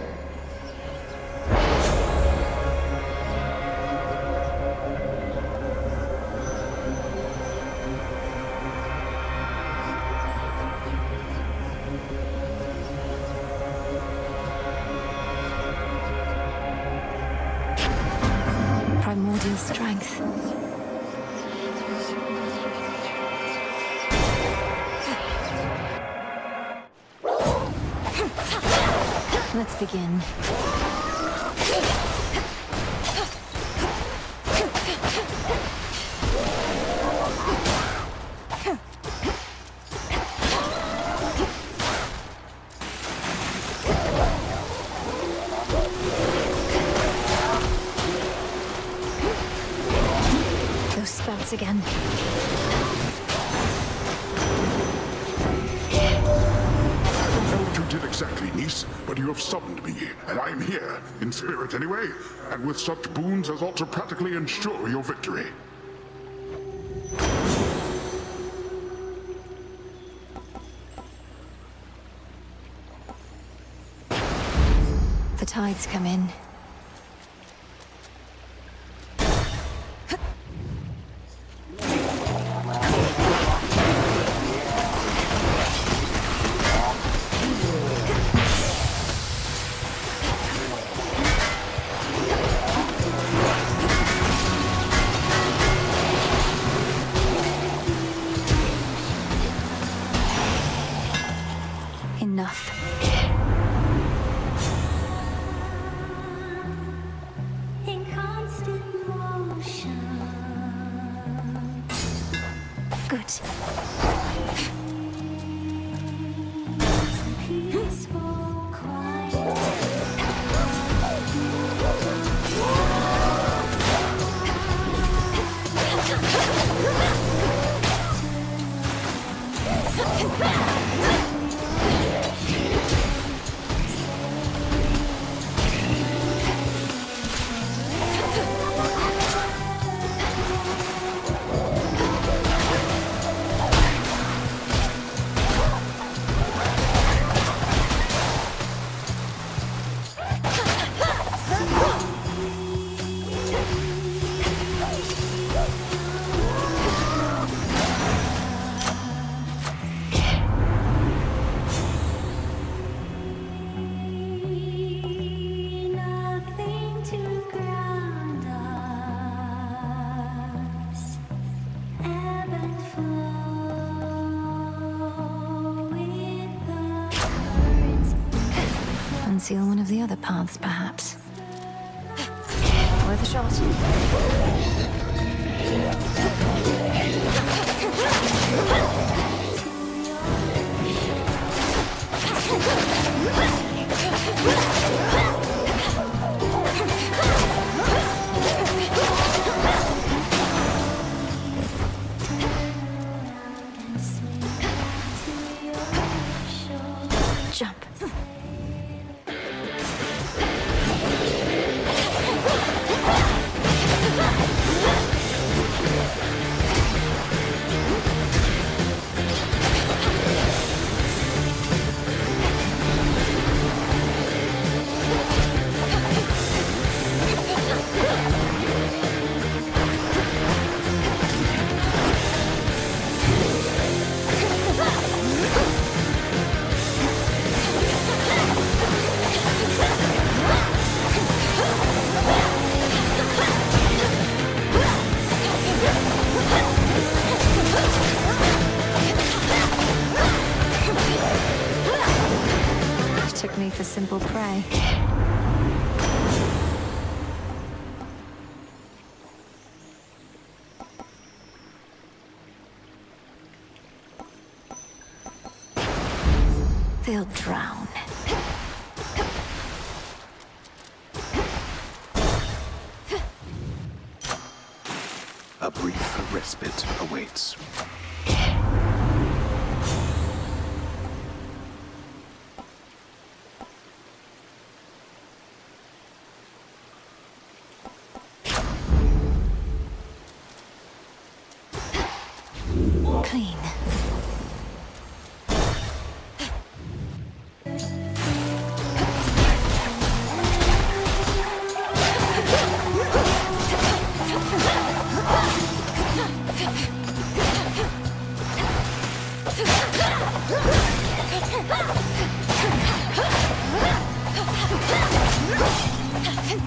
Primordial strength. Let's begin. Those spouts again. Did exactly, niece, but you have summoned me, and I am here, in spirit anyway, and with such boons as ought to practically ensure your victory. The tides come in. Enough. In constant motion. Good. Peaceful, quiet. Nothing to ground us. Ebb and flow with the currents. Unseal one of the other paths, perhaps. Worth a shot. simple prey. They'll drown. A brief respite awaits. Clean.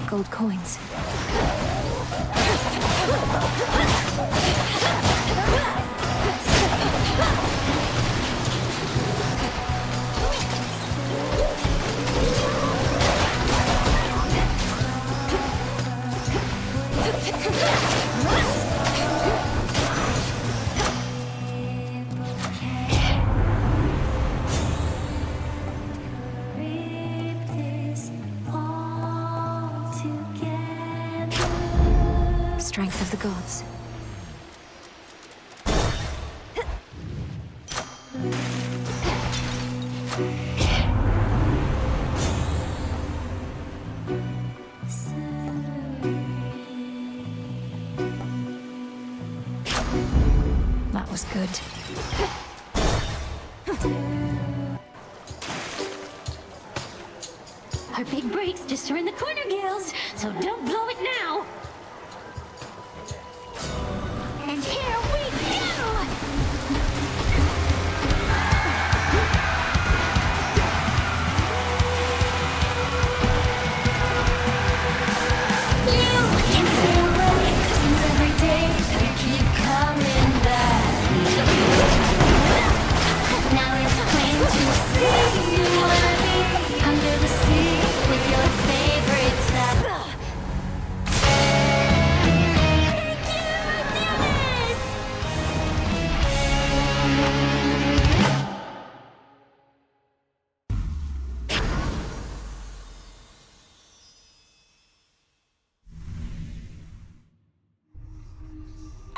Gold coins. Strength of the gods. That was good. Our big break's just around the corner, Gales, so don't blow it now. And here we go!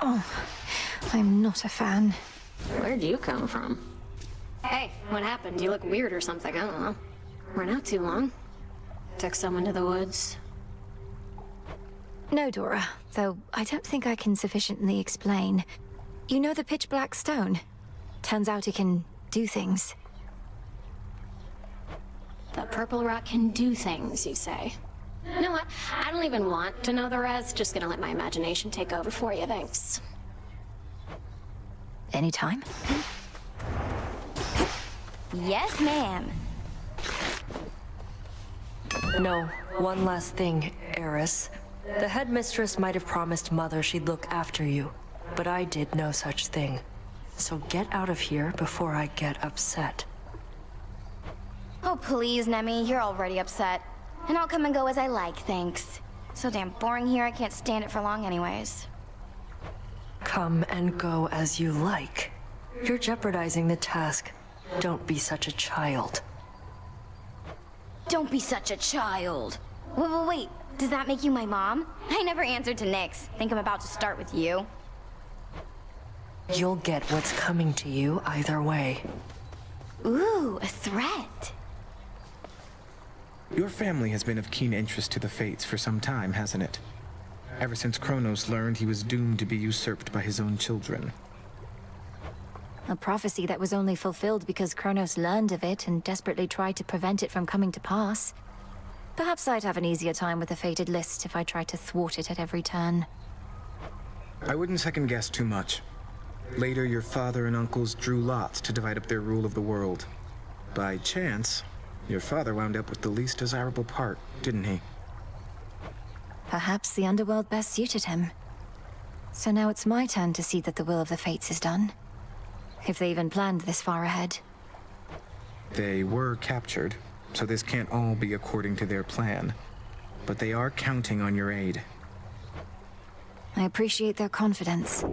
Oh, I'm not a fan. Where'd you come from? Hey, what happened? You look weird or something, I don't know. We're not too long. Took someone to the woods. No, Dora, though I don't think I can sufficiently explain. You know the pitch black stone? Turns out it can do things. The purple rock can do things, you say? You know what? I don't even want to know the rest. Just gonna let my imagination take over for you, thanks. Anytime? Yes, ma'am. No, one last thing, Eris. The headmistress might have promised Mother she'd look after you, but I did no such thing. So get out of here before I get upset. Oh, please, Nemi, you're already upset. And I'll come and go as I like, thanks. So damn boring here, I can't stand it for long anyways. Come and go as you like. You're jeopardizing the task. Don't be such a child. Don't be such a child. Wait, does that make you my mom? I never answered to Nyx. Think I'm about to start with you. You'll get what's coming to you either way. Ooh, a threat. Your family has been of keen interest to the Fates for some time, hasn't it? Ever since Kronos learned he was doomed to be usurped by his own children. A prophecy that was only fulfilled because Kronos learned of it and desperately tried to prevent it from coming to pass. Perhaps I'd have an easier time with the fated list if I tried to thwart it at every turn. I wouldn't second guess too much. Later, your father and uncles drew lots to divide up their rule of the world. By chance, your father wound up with the least desirable part, didn't he? Perhaps the underworld best suited him. So now it's my turn to see that the will of the Fates is done. If they even planned this far ahead. They were captured, so this can't all be according to their plan. But they are counting on your aid. I appreciate their confidence.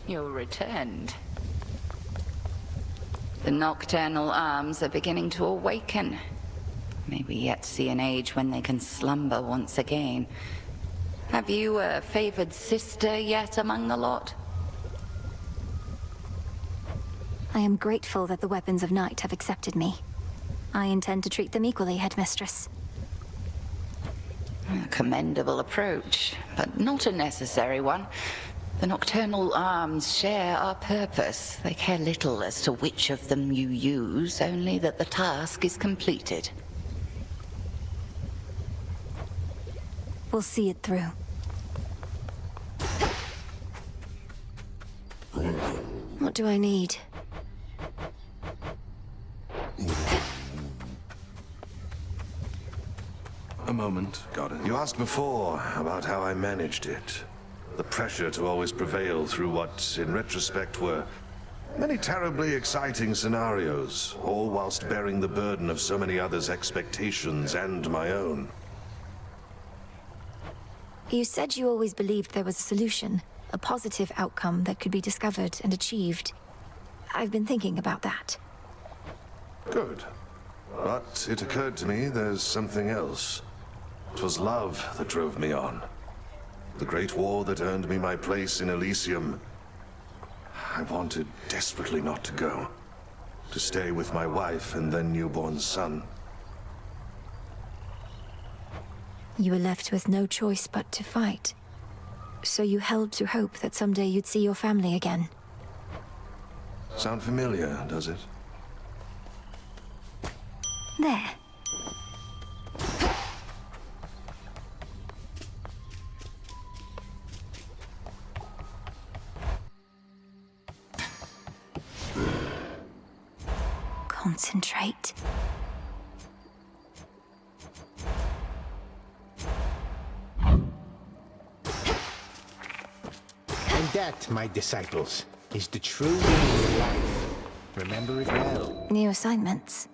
You're returned. The nocturnal arms are beginning to awaken. May we yet see an age when they can slumber once again. Have you a favored sister yet among the lot? I am grateful that the Weapons of Night have accepted me. I intend to treat them equally, Headmistress. A commendable approach, but not a necessary one. The Nocturnal Arms share our purpose. They care little as to which of them you use, only that the task is completed. We'll see it through. What do I need? A moment, Goddard. You asked before about how I managed it. The pressure to always prevail through what, in retrospect, were many terribly exciting scenarios, all whilst bearing the burden of so many others' expectations and my own. You said you always believed there was a solution, a positive outcome that could be discovered and achieved. I've been thinking about that. Good. But it occurred to me there's something else. It was love that drove me on. The Great War that earned me my place in Elysium. I wanted desperately not to go. To stay with my wife and then newborn son. You were left with no choice but to fight. So you held to hope that someday you'd see your family again. Sound familiar, does it? There. Concentrate. And that, my disciples, is the true meaning of life. Remember it well. New assignments.